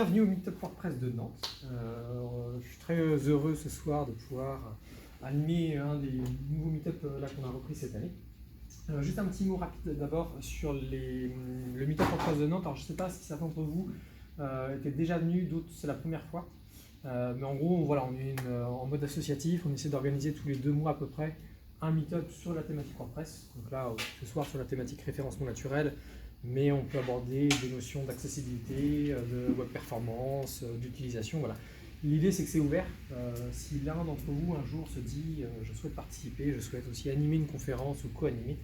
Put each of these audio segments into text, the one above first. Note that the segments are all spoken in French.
Bienvenue au Meetup WordPress de Nantes. Je suis très heureux ce soir de pouvoir animer un des nouveaux Meetup là qu'on a repris cette année. Juste un petit mot rapide d'abord sur le Meetup WordPress de Nantes. Alors je ne sais pas si certains d'entre vous étaient déjà venus, d'autres c'est la première fois. Mais en gros, voilà, on est en mode associatif, on essaie d'organiser tous les 2 mois à peu près un Meetup sur la thématique WordPress. Donc là, ce soir sur la thématique référencement naturel, mais on peut aborder des notions d'accessibilité, de web performance, d'utilisation. Voilà. L'idée, c'est que c'est ouvert. Si l'un d'entre vous, un jour, se dit je souhaite participer, je souhaite aussi animer une conférence ou co-animer,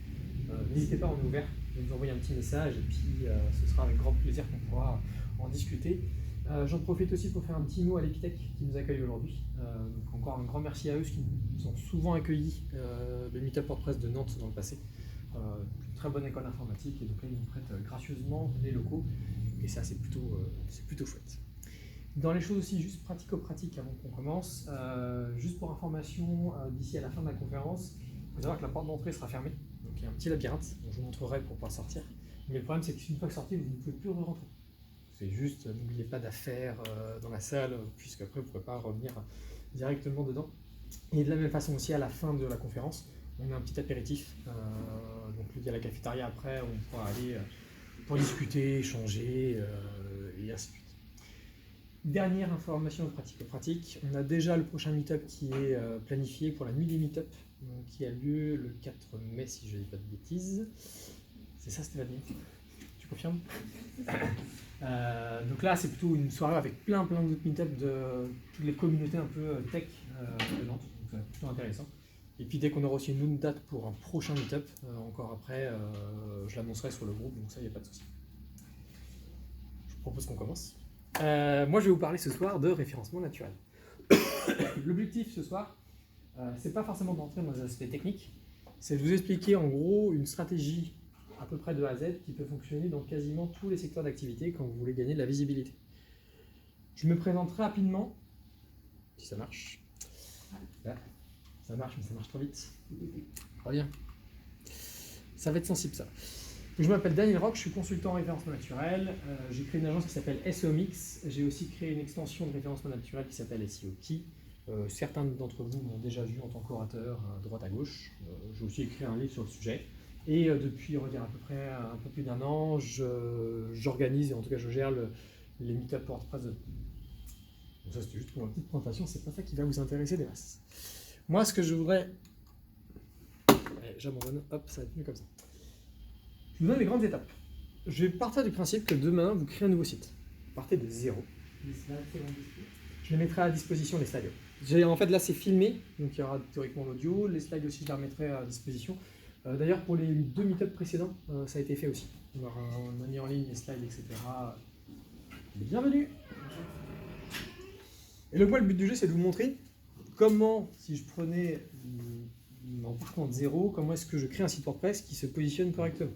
n'hésitez pas, on est ouvert. Vous nous envoyez un petit message et puis ce sera avec grand plaisir qu'on pourra en discuter. J'en profite aussi pour faire un petit mot à l'Epitech qui nous accueille aujourd'hui. Donc encore un grand merci à eux, qui nous ont souvent accueilli le Meetup WordPress de Nantes dans le passé. Une très bonne école informatique, et donc là ils nous prêtent gracieusement les locaux, et ça c'est plutôt chouette. Dans les choses aussi juste pratico-pratiques avant qu'on commence, juste pour information, d'ici à la fin de la conférence, il faut savoir que la porte d'entrée sera fermée, donc il y a un petit labyrinthe, dont je vous montrerai pour pouvoir sortir, mais le problème c'est qu'une fois que sorti, vous ne pouvez plus rentrer. C'est juste, n'oubliez pas d'affaires dans la salle, puisqu'après vous ne pourrez pas revenir directement dedans. Et de la même façon aussi, à la fin de la conférence, on a un petit apéritif. Donc il y a la cafétéria après, on pourra aller pour discuter, échanger, et ainsi de suite. Dernière information pratico-pratique, on a déjà le prochain meet-up qui est planifié pour la nuit des meet-up, qui a lieu le 4 mai si je ne dis pas de bêtises. C'est ça Stéphanie? Tu confirmes? Donc là c'est plutôt une soirée avec plein d'autres meet-up de toutes les communautés un peu tech de Nantes, donc c'est plutôt intéressant. Et puis dès qu'on aura aussi une autre date pour un prochain meet-up, encore après, je l'annoncerai sur le groupe, donc ça il n'y a pas de souci. Je vous propose qu'on commence. Moi je vais vous parler ce soir de référencement naturel. L'objectif ce soir, c'est pas forcément d'entrer dans les aspects techniques, c'est de vous expliquer en gros une stratégie à peu près de A à Z qui peut fonctionner dans quasiment tous les secteurs d'activité quand vous voulez gagner de la visibilité. Je me présente rapidement, si ça marche. Là, ça marche, mais ça marche trop vite. Reviens. Ça va être sensible ça. Je m'appelle Daniel Roch, je suis consultant en référencement naturel. J'ai créé une agence qui s'appelle SEOMix. J'ai aussi créé une extension de référencement naturel qui s'appelle SEOKey. Certains d'entre vous m'ont déjà vu en tant qu'orateur à droite à gauche. J'ai aussi écrit un livre sur le sujet. Et depuis, on va dire à peu près un peu plus d'1 an, j'organise, et en tout cas je gère les meet-up WordPress. Donc ça c'était juste pour une petite présentation, c'est pas ça qui va vous intéresser des masses. Moi ce que je voudrais... Allez, j'abandonne, hop, ça va être mieux comme ça. Je vous donne les grandes étapes. Je vais partir du principe que demain vous créez un nouveau site. Partez de zéro. Je les mettrai à disposition, les slides. En fait là c'est filmé, donc il y aura théoriquement l'audio, les slides aussi je les remettrai à disposition. D'ailleurs, pour les 2 meet-ups précédents, ça a été fait aussi. On a mis en ligne les slides, etc. Bienvenue! Et le but du jeu, c'est de vous montrer comment, si je prenais en partant de zéro, comment est-ce que je crée un site WordPress qui se positionne correctement.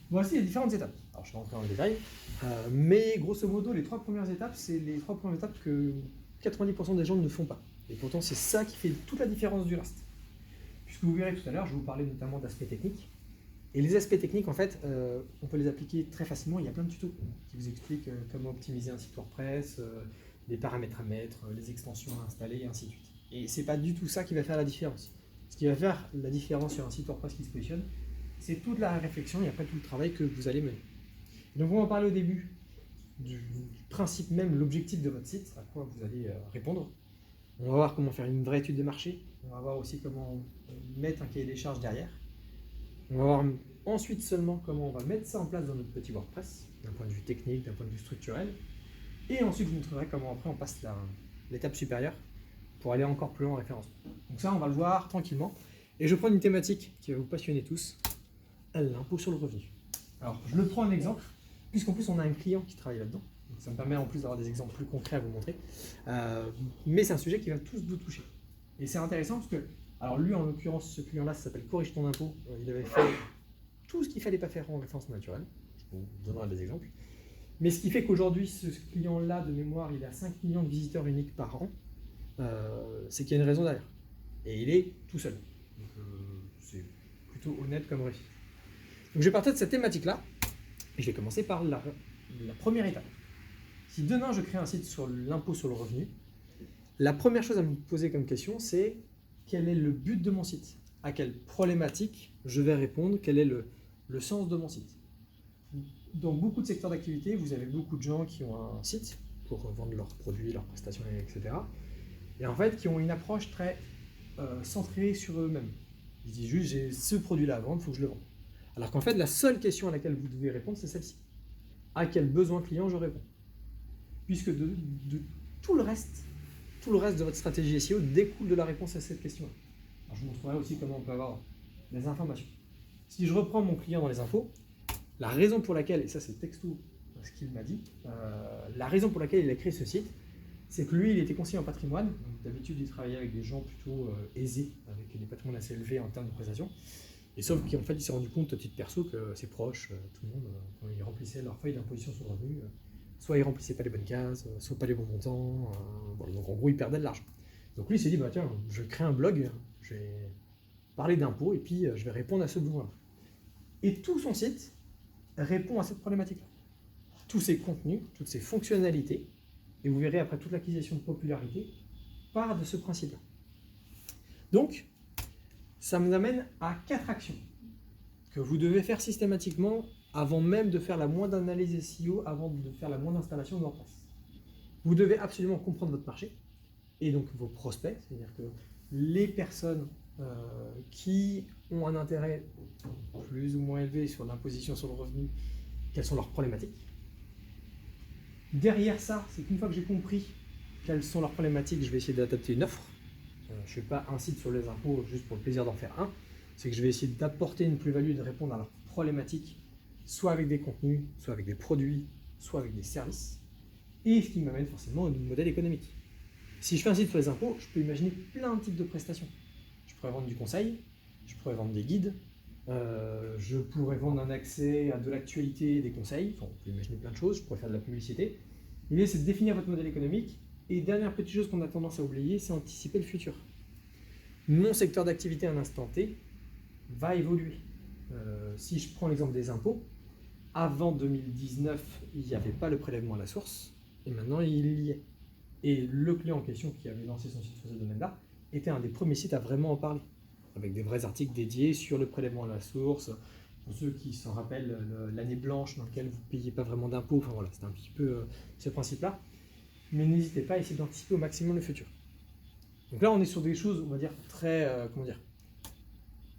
Voici les différentes étapes. Alors, je vais rentrer dans le détail, mais grosso modo, les 3 premières étapes, c'est les 3 premières étapes que 90% des gens ne font pas. Et pourtant, c'est ça qui fait toute la différence du reste. Puisque vous verrez tout à l'heure, je vais vous parler notamment d'aspects techniques. Et les aspects techniques, en fait, on peut les appliquer très facilement. Il y a plein de tutos qui vous expliquent comment optimiser un site WordPress, les paramètres à mettre, les extensions à installer, et ainsi de suite. Et c'est pas du tout ça qui va faire la différence. Ce qui va faire la différence sur un site WordPress qui se positionne, c'est toute la réflexion et après tout le travail que vous allez mener. Et donc on va parler au début du principe même, l'objectif de votre site, à quoi vous allez répondre. On va voir comment faire une vraie étude de marché. On va voir aussi comment mettre un cahier des charges derrière. On va voir ensuite seulement comment on va mettre ça en place dans notre petit WordPress, d'un point de vue technique, d'un point de vue structurel. Et ensuite, je vous montrerai comment après on passe l'étape supérieure pour aller encore plus loin en référencement. Donc ça, on va le voir tranquillement. Et je prends une thématique qui va vous passionner tous, l'impôt sur le revenu. Alors, je le prends un exemple, puisqu'en plus on a un client qui travaille là-dedans. Donc ça me permet en plus d'avoir des exemples plus concrets à vous montrer. Mais c'est un sujet qui va tous vous toucher. Et c'est intéressant parce que, alors lui en l'occurrence, ce client-là, ça s'appelle Corrige ton impôt. Il avait fait tout ce qu'il ne fallait pas faire en référencement naturel. Je vous donnerai des exemples. Mais ce qui fait qu'aujourd'hui, ce client-là, de mémoire, il a 5 millions de visiteurs uniques par an. C'est qu'il y a une raison derrière. Et il est tout seul. Donc c'est plutôt honnête comme récit. Donc je vais partir de cette thématique-là. Et je vais commencer par la première étape. Si demain je crée un site sur l'impôt sur le revenu, la première chose à me poser comme question, c'est quel est le but de mon site? À quelle problématique je vais répondre? Quel est le sens de mon site? Dans beaucoup de secteurs d'activité, vous avez beaucoup de gens qui ont un site pour vendre leurs produits, leurs prestations, etc. Et en fait, qui ont une approche très centrée sur eux-mêmes. Ils disent juste, j'ai ce produit-là à vendre, il faut que je le vende. Alors qu'en fait, la seule question à laquelle vous devez répondre, c'est celle-ci. À quel besoin client je réponds? Puisque de tout le reste de votre stratégie SEO découle de la réponse à cette question-là. Alors, je vous montrerai aussi comment on peut avoir des informations. Si je reprends mon client dans les infos, la raison pour laquelle, et ça c'est texto ce qu'il m'a dit, la raison pour laquelle il a créé ce site, c'est que lui, il était conseiller en patrimoine. D'habitude, il travaillait avec des gens plutôt aisés, avec des patrimoines assez élevés en termes de prestations. Et sauf qu'en fait, il s'est rendu compte, à titre perso, que ses proches, tout le monde, quand ils remplissaient leur feuille d'imposition sur le revenu, soit ils remplissaient pas les bonnes cases, soit pas les bons montants. Voilà, donc en gros, ils perdaient de l'argent. Donc lui, il s'est dit, bah, tiens, je vais créer un blog, je vais parler d'impôts et puis je vais répondre à ce besoin-là. Et tout son site répond à cette problématique-là. Tous ses contenus, toutes ses fonctionnalités, et vous verrez après toute l'acquisition de popularité, part de ce principe-là. Donc, ça nous amène à 4 actions que vous devez faire systématiquement avant même de faire la moindre analyse SEO, avant de faire la moindre installation de WordPress. Vous devez absolument comprendre votre marché, et donc vos prospects, c'est-à-dire que les personnes qui ont un intérêt plus ou moins élevé sur l'imposition sur le revenu, quelles sont leurs problématiques. Derrière ça, c'est qu'une fois que j'ai compris quelles sont leurs problématiques, je vais essayer d'adapter une offre. Je ne fais pas un site sur les impôts juste pour le plaisir d'en faire un. C'est que je vais essayer d'apporter une plus-value et de répondre à leurs problématiques, soit avec des contenus, soit avec des produits, soit avec des services. Et ce qui m'amène forcément au modèle économique. Si je fais un site sur les impôts, je peux imaginer plein de types de prestations. Je pourrais vendre du conseil, je pourrais vendre des guides, je pourrais vendre un accès à de l'actualité, des conseils, enfin, on peut imaginer plein de choses, je pourrais faire de la publicité. L'idée, c'est de définir votre modèle économique. Et dernière petite chose qu'on a tendance à oublier, c'est anticiper le futur. Mon secteur d'activité à un instant T va évoluer. Si je prends l'exemple des impôts, avant 2019, il n'y avait pas le prélèvement à la source, et maintenant il y est. Et le client en question qui avait lancé son site sur ce domaine-là était un des premiers sites à vraiment en parler, avec des vrais articles dédiés sur le prélèvement à la source. Pour ceux qui s'en rappellent, l'année blanche dans laquelle vous ne payez pas vraiment d'impôts, enfin voilà, c'était un petit peu ce principe-là. Mais n'hésitez pas à essayer d'anticiper au maximum le futur. Donc là, on est sur des choses, on va dire, très,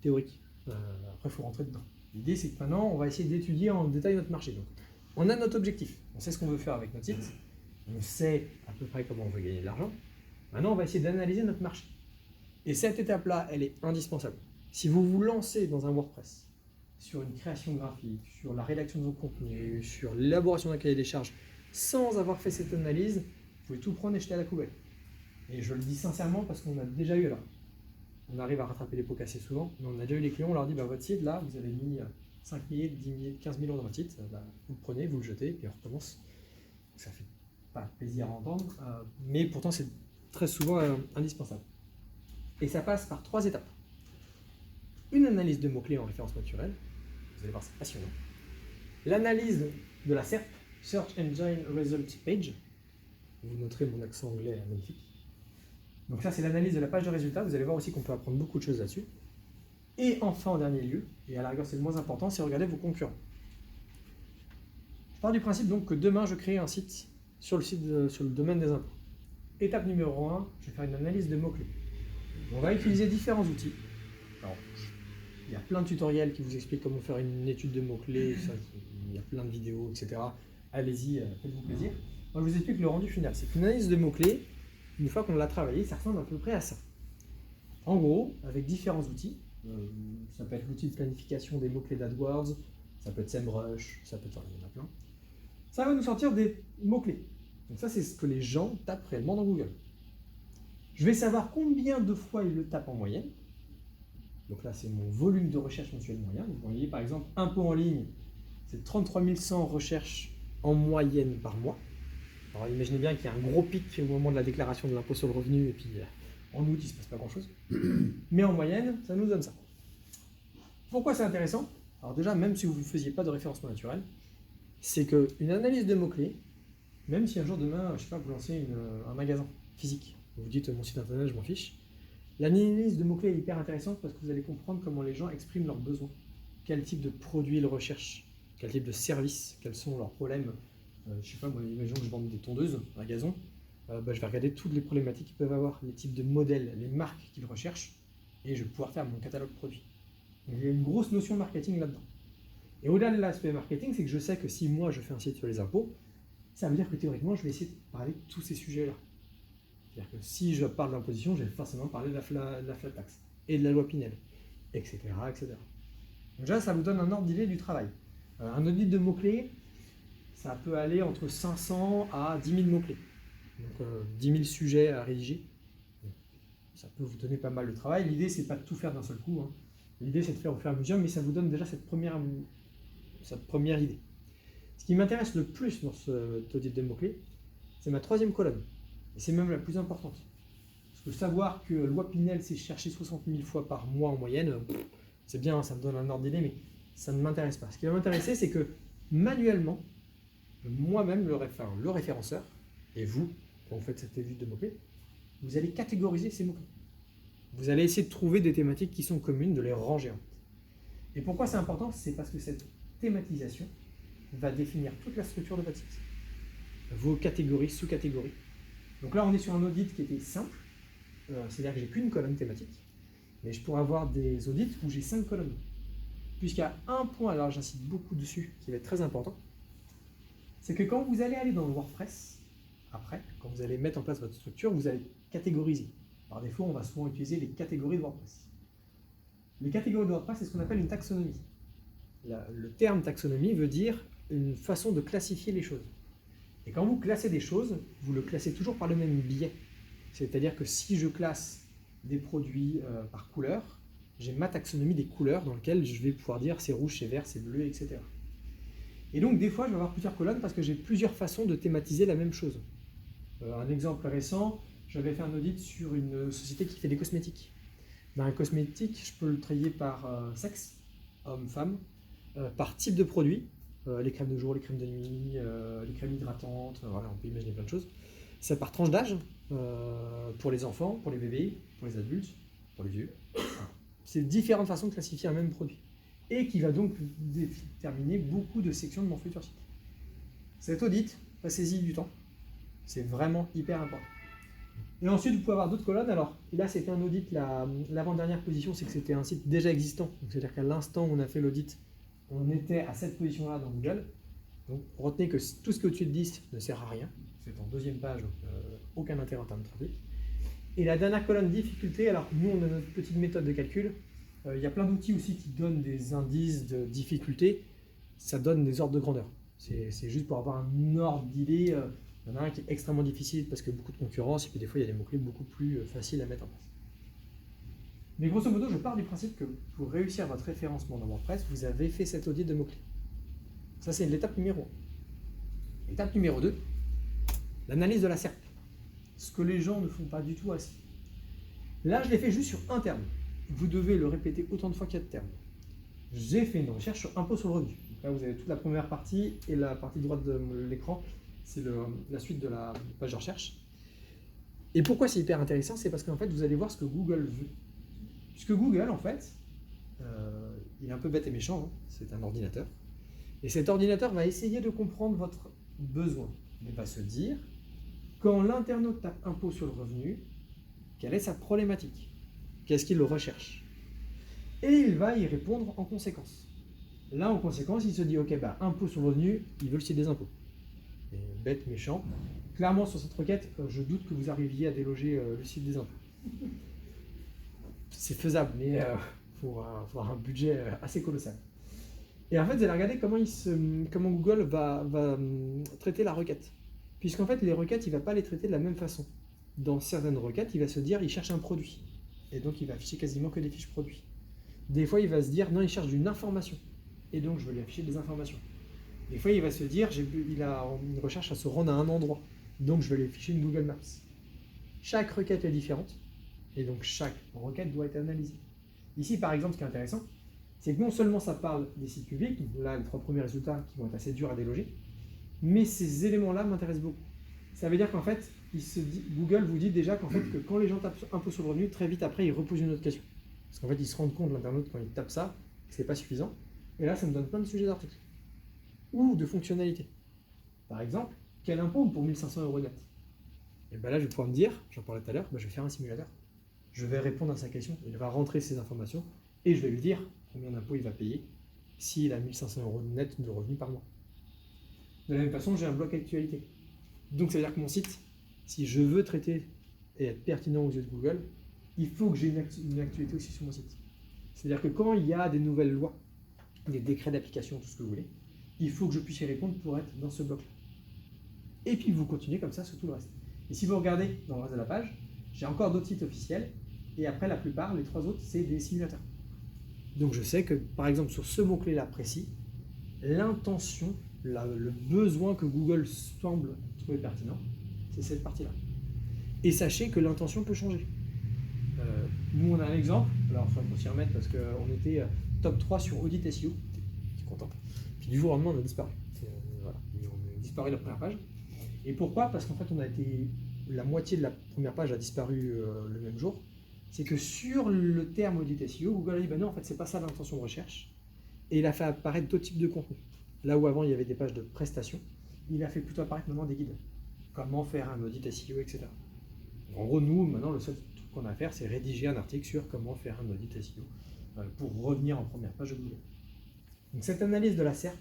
théoriques. Après, il faut rentrer dedans. L'idée, c'est que maintenant, on va essayer d'étudier en détail notre marché. Donc, on a notre objectif, on sait ce qu'on veut faire avec notre site, on sait à peu près comment on veut gagner de l'argent. Maintenant, on va essayer d'analyser notre marché. Et cette étape-là, elle est indispensable. Si vous vous lancez dans un WordPress, sur une création graphique, sur la rédaction de vos contenus, sur l'élaboration d'un cahier des charges, sans avoir fait cette analyse, vous pouvez tout prendre et jeter à la poubelle. Et je le dis sincèrement parce qu'on a déjà eu, alors, on arrive à rattraper les pots cassés souvent, mais on a déjà eu les clients, on leur dit, bah, votre site, là, vous avez mis 5 000, 10 000, 15 000 euros dans votre site, bah, vous le prenez, vous le jetez, puis on recommence. Ça fait pas plaisir à entendre, mais pourtant c'est très souvent indispensable. Et ça passe par 3 étapes. Une analyse de mots-clés en référence naturelle, vous allez voir, c'est passionnant. L'analyse de la SERP, Search Engine Result Page, vous noterez mon accent anglais magnifique. Donc ça, c'est l'analyse de la page de résultats. Vous allez voir aussi qu'on peut apprendre beaucoup de choses là-dessus. Et enfin, en dernier lieu, et à la rigueur c'est le moins important, c'est regarder vos concurrents. Je pars du principe donc que demain, je crée un site sur le domaine des impôts. Étape numéro 1, je vais faire une analyse de mots-clés. On va utiliser différents outils. Alors, il y a plein de tutoriels qui vous expliquent comment faire une étude de mots-clés, il y a plein de vidéos, etc. Allez-y, faites-vous plaisir. Moi, je vous explique le rendu final. C'est une analyse de mots-clés. Une fois qu'on l'a travaillé, ça ressemble à peu près à ça. En gros, avec différents outils, ça peut être l'outil de planification des mots-clés d'AdWords, ça peut être SEMrush, ça peut être, il y en a plein. Ça va nous sortir des mots-clés. Donc ça, c'est ce que les gens tapent réellement dans Google. Je vais savoir combien de fois ils le tapent en moyenne. Donc là, c'est mon volume de recherche mensuel moyen. Vous voyez, par exemple, impôts en ligne, c'est 33 100 recherches en moyenne par mois. Alors imaginez bien qu'il y a un gros pic au moment de la déclaration de l'impôt sur le revenu, et puis en août, il ne se passe pas grand-chose. Mais en moyenne, ça nous donne ça. Pourquoi c'est intéressant? Alors déjà, même si vous ne faisiez pas de référencement naturel, c'est qu'une analyse de mots-clés Même si un jour demain, je sais pas, vous lancez un magasin physique, vous vous dites mon site internet, je m'en fiche. L'analyse de mots-clés est hyper intéressante parce que vous allez comprendre comment les gens expriment leurs besoins, quel type de produits ils recherchent, quel type de service, quels sont leurs problèmes. Je sais pas, moi, imaginons que je vende des tondeuses à gazon, je vais regarder toutes les problématiques qu'ils peuvent avoir, les types de modèles, les marques qu'ils recherchent, et je vais pouvoir faire mon catalogue produit. Donc, il y a une grosse notion marketing là-dedans. Et au-delà de l'aspect marketing, c'est que je sais que si moi je fais un site sur les impôts, ça veut dire que théoriquement, je vais essayer de parler de tous ces sujets-là. C'est-à-dire que si je parle d'imposition, je vais forcément parler de la flat tax et de la loi Pinel, etc., etc. Donc déjà, ça vous donne un ordre d'idée du travail. Un audit de mots-clés, ça peut aller entre 500 à 10 000 mots-clés. Donc 10 000 sujets à rédiger. Ça peut vous donner pas mal de travail. L'idée, c'est pas de tout faire d'un seul coup. Hein. L'idée, c'est de faire au fur et à mesure, mais ça vous donne déjà cette première idée. Ce qui m'intéresse le plus dans cet audit de mots-clés, c'est ma troisième colonne. Et c'est même la plus importante. Parce que savoir que loi Pinel, c'est chercher 60 000 fois par mois en moyenne, c'est bien, ça me donne un ordre d'idée, mais ça ne m'intéresse pas. Ce qui va m'intéresser, c'est que manuellement, moi-même, le référenceur, et vous, quand vous faites cette étude de mots-clés, vous allez catégoriser ces mots-clés. Vous allez essayer de trouver des thématiques qui sont communes, de les ranger en fait. Et pourquoi c'est important? C'est parce que cette thématisation va définir toute la structure de votre site. Vos catégories, sous-catégories. Donc là, on est sur un audit qui était simple, c'est-à-dire que j'ai qu'une colonne thématique, mais je pourrais avoir des audits où j'ai 5 colonnes. Puisqu'il y a un point, alors j'insiste beaucoup dessus, qui va être très important, c'est que quand vous allez aller dans le WordPress, après, quand vous allez mettre en place votre structure, vous allez catégoriser. Par défaut, on va souvent utiliser les catégories de WordPress. Les catégories de WordPress, c'est ce qu'on appelle une taxonomie. Le terme taxonomie veut dire une façon de classifier les choses. Et quand vous classez des choses, vous le classez toujours par le même biais. C'est-à-dire que si je classe des produits par couleur, j'ai ma taxonomie des couleurs dans laquelle je vais pouvoir dire c'est rouge, c'est vert, c'est bleu, etc. Et donc des fois, je vais avoir plusieurs colonnes parce que j'ai plusieurs façons de thématiser la même chose. Un exemple récent, j'avais fait un audit sur une société qui fait des cosmétiques. Un cosmétique, je peux le trier par sexe, homme, femme, par type de produit, les crèmes de jour, les crèmes de nuit, les crèmes hydratantes, voilà, on peut imaginer plein de choses. Ça par tranche d'âge, pour les enfants, pour les bébés, pour les adultes, pour les vieux. C'est différentes façons de classifier un même produit. Et qui va donc déterminer beaucoup de sections de mon futur site. Cet audit, passez-y du temps. C'est vraiment hyper important. Et ensuite, vous pouvez avoir d'autres colonnes. Alors, là, c'était un audit, l'avant-dernière position, c'est que c'était un site déjà existant. C'est-à-dire qu'à l'instant où on a fait l'audit, on était à cette position-là dans Google. Donc, retenez que tout ce qui est au-dessus de 10 ne sert à rien. C'est en deuxième page, donc aucun intérêt en termes de trafic. Et la dernière colonne, difficulté. Alors, nous, on a notre petite méthode de calcul. Il y a plein d'outils aussi qui donnent des indices de difficulté. Ça donne des ordres de grandeur. C'est juste pour avoir un ordre d'idée. Il y en a un qui est extrêmement difficile parce que beaucoup de concurrence, et puis des fois, il y a des mots-clés beaucoup plus faciles à mettre en place. Mais grosso modo, je pars du principe que pour réussir votre référencement dans WordPress, vous avez fait cet audit de mots-clés. Ça, c'est l'étape numéro 1. Étape numéro 2, l'analyse de la SERP. Ce que les gens ne font pas du tout assez. Là, je l'ai fait juste sur un terme. Vous devez le répéter autant de fois qu'il y a de termes. J'ai fait une recherche sur impôt sur le revenu. Donc là, vous avez toute la première partie et la partie droite de l'écran. C'est la suite de la page de recherche. Et pourquoi c'est hyper intéressant? C'est parce qu'en fait, vous allez voir ce que Google veut. Puisque Google, en fait, il est un peu bête et méchant, hein, c'est un ordinateur. Et cet ordinateur va essayer de comprendre votre besoin. Il va se dire, quand l'internaute tape impôt sur le revenu, quelle est sa problématique? Qu'est-ce qu'il recherche? Et il va y répondre en conséquence. Là, en conséquence, il se dit, ok, impôt sur le revenu, il veut le site des impôts. Et bête, méchant. Clairement, sur cette requête, je doute que vous arriviez à déloger le site des impôts. C'est faisable, mais il faut avoir un budget assez colossal. Et en fait, vous allez regarder comment Google va traiter la requête. Puisqu'en fait, les requêtes, il ne va pas les traiter de la même façon. Dans certaines requêtes, il va se dire, il cherche un produit. Et donc, il va afficher quasiment que des fiches produits. Des fois, il va se dire, non, il cherche une information. Et donc, je vais lui afficher des informations. Des fois, il va se dire, il a une recherche à se rendre à un endroit. Donc, je vais lui afficher une Google Maps. Chaque requête est différente. Et donc, chaque requête doit être analysée. Ici, par exemple, ce qui est intéressant, c'est que non seulement ça parle des sites publics, là, les 3 premiers résultats qui vont être assez durs à déloger, mais ces éléments-là m'intéressent beaucoup. Ça veut dire qu'en fait, Google vous dit déjà qu'en fait, que quand les gens tapent impôt sur le revenu, très vite après, ils reposent une autre question. Parce qu'en fait, ils se rendent compte, l'internaute, quand ils tapent ça, que c'est pas suffisant. Et là, ça me donne plein de sujets d'articles. Ou de fonctionnalités. Par exemple, quel impôt pour 1500 euros net? Et bien là, je vais pouvoir me dire, j'en parlais tout à l'heure, je vais faire un simulateur. Je vais répondre à sa question, il va rentrer ses informations, et je vais lui dire combien d'impôts il va payer s'il a 1500 euros net de revenus par mois. De la même façon, j'ai un bloc actualité. Donc ça veut dire que mon site, si je veux traiter et être pertinent aux yeux de Google, il faut que j'ai une actualité aussi sur mon site. C'est-à-dire que quand il y a des nouvelles lois, des décrets d'application, tout ce que vous voulez, il faut que je puisse y répondre pour être dans ce bloc-là. Et puis vous continuez comme ça sur tout le reste. Et si vous regardez dans le reste de la page, j'ai encore d'autres sites officiels, et après la plupart, les 3 autres, c'est des simulateurs. Donc je sais que par exemple sur ce mot-clé-là précis, l'intention, le besoin que Google semble trouver pertinent, c'est cette partie-là. Et sachez que l'intention peut changer. Nous on a un exemple, alors il faut s'y remettre parce qu'on était top 3 sur Audit SEO, je suis content. Puis du jour au lendemain on a disparu. Voilà. On a disparu de la première page. Et pourquoi? Parce qu'en fait on a été, la moitié de la première page a disparu le même jour. C'est que sur le terme Audit SEO, Google a dit ben non en fait c'est pas ça l'intention de recherche. Et il a fait apparaître d'autres types de contenus. Là où avant il y avait des pages de prestations, il a fait plutôt apparaître maintenant des guides. Comment faire un audit SEO, etc. En gros, nous, maintenant, le seul truc qu'on a à faire, c'est rédiger un article sur comment faire un audit SEO pour revenir en première page de Google. Donc cette analyse de la SERP,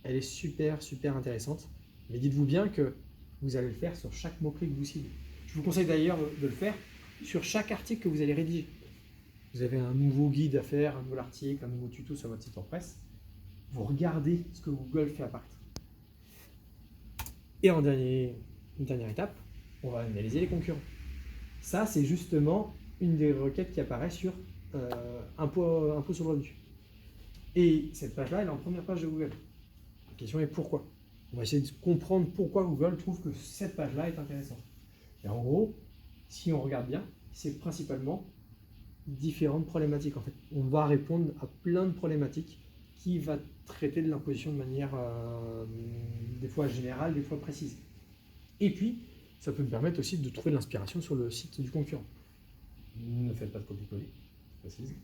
elle est super, super intéressante. Mais dites-vous bien que vous allez le faire sur chaque mot-clé que vous ciblez. Je vous conseille d'ailleurs de le faire sur chaque article que vous allez rédiger. Vous avez un nouveau guide à faire, un nouvel article, un nouveau tuto sur votre site WordPress. Vous regardez ce que Google fait apparaître. Et en une dernière étape, on va analyser les concurrents. Ça, c'est justement une des requêtes qui apparaît sur impôt sur le revenu. Et cette page-là, elle est en première page de Google. La question est pourquoi? On va essayer de comprendre pourquoi Google trouve que cette page-là est intéressante. Et en gros, si on regarde bien, c'est principalement différentes problématiques. En fait, on va répondre à plein de problématiques qui va traiter de l'imposition de manière des fois générale, des fois précise. Et puis, ça peut me permettre aussi de trouver de l'inspiration sur le site du concurrent. Ne faites pas de copier-coller, je précise.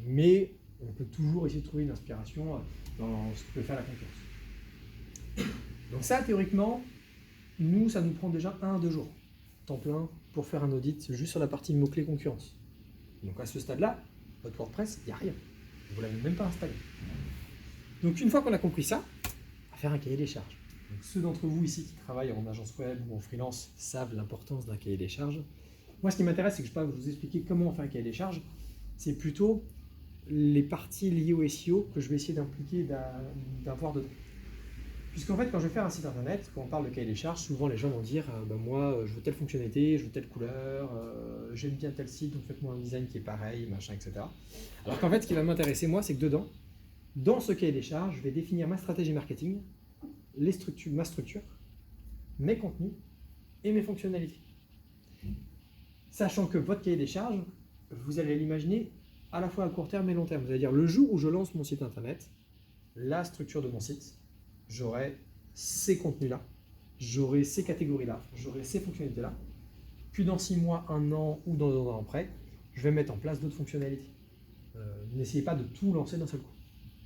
Mais on peut toujours essayer de trouver une inspiration dans ce que peut faire la concurrence. Donc ça, théoriquement, nous, ça nous prend déjà 1 à 2 jours, temps plein, pour faire un audit juste sur la partie mots-clés concurrence. Donc à ce stade-là, votre WordPress, il n'y a rien. Vous ne l'avez même pas installé. Donc une fois qu'on a compris ça, on va faire un cahier des charges. Donc, ceux d'entre vous ici qui travaillent en agence web ou en freelance savent l'importance d'un cahier des charges. Moi, ce qui m'intéresse, c'est que je ne vais pas vous expliquer comment on fait un cahier des charges. C'est plutôt les parties liées au SEO que je vais essayer d'impliquer, d'avoir dedans. Puisqu'en fait, quand je vais faire un site internet, quand on parle de cahier des charges, souvent les gens vont dire moi, je veux telle fonctionnalité, je veux telle couleur, j'aime bien tel site, donc faites-moi un design qui est pareil, machin, etc. Alors qu'en fait, ce qui va m'intéresser, moi, c'est que dedans, dans ce cahier des charges, je vais définir ma stratégie marketing, ma structure, mes contenus et mes fonctionnalités. Sachant que votre cahier des charges, vous allez l'imaginer à la fois à court terme et long terme. C'est-à-dire le jour où je lance mon site internet, la structure de mon site, j'aurai ces contenus-là, j'aurai ces catégories-là, j'aurai ces fonctionnalités-là. Puis dans 6 mois, 1 an ou dans 2 ans après, je vais mettre en place d'autres fonctionnalités. N'essayez pas de tout lancer d'un seul coup.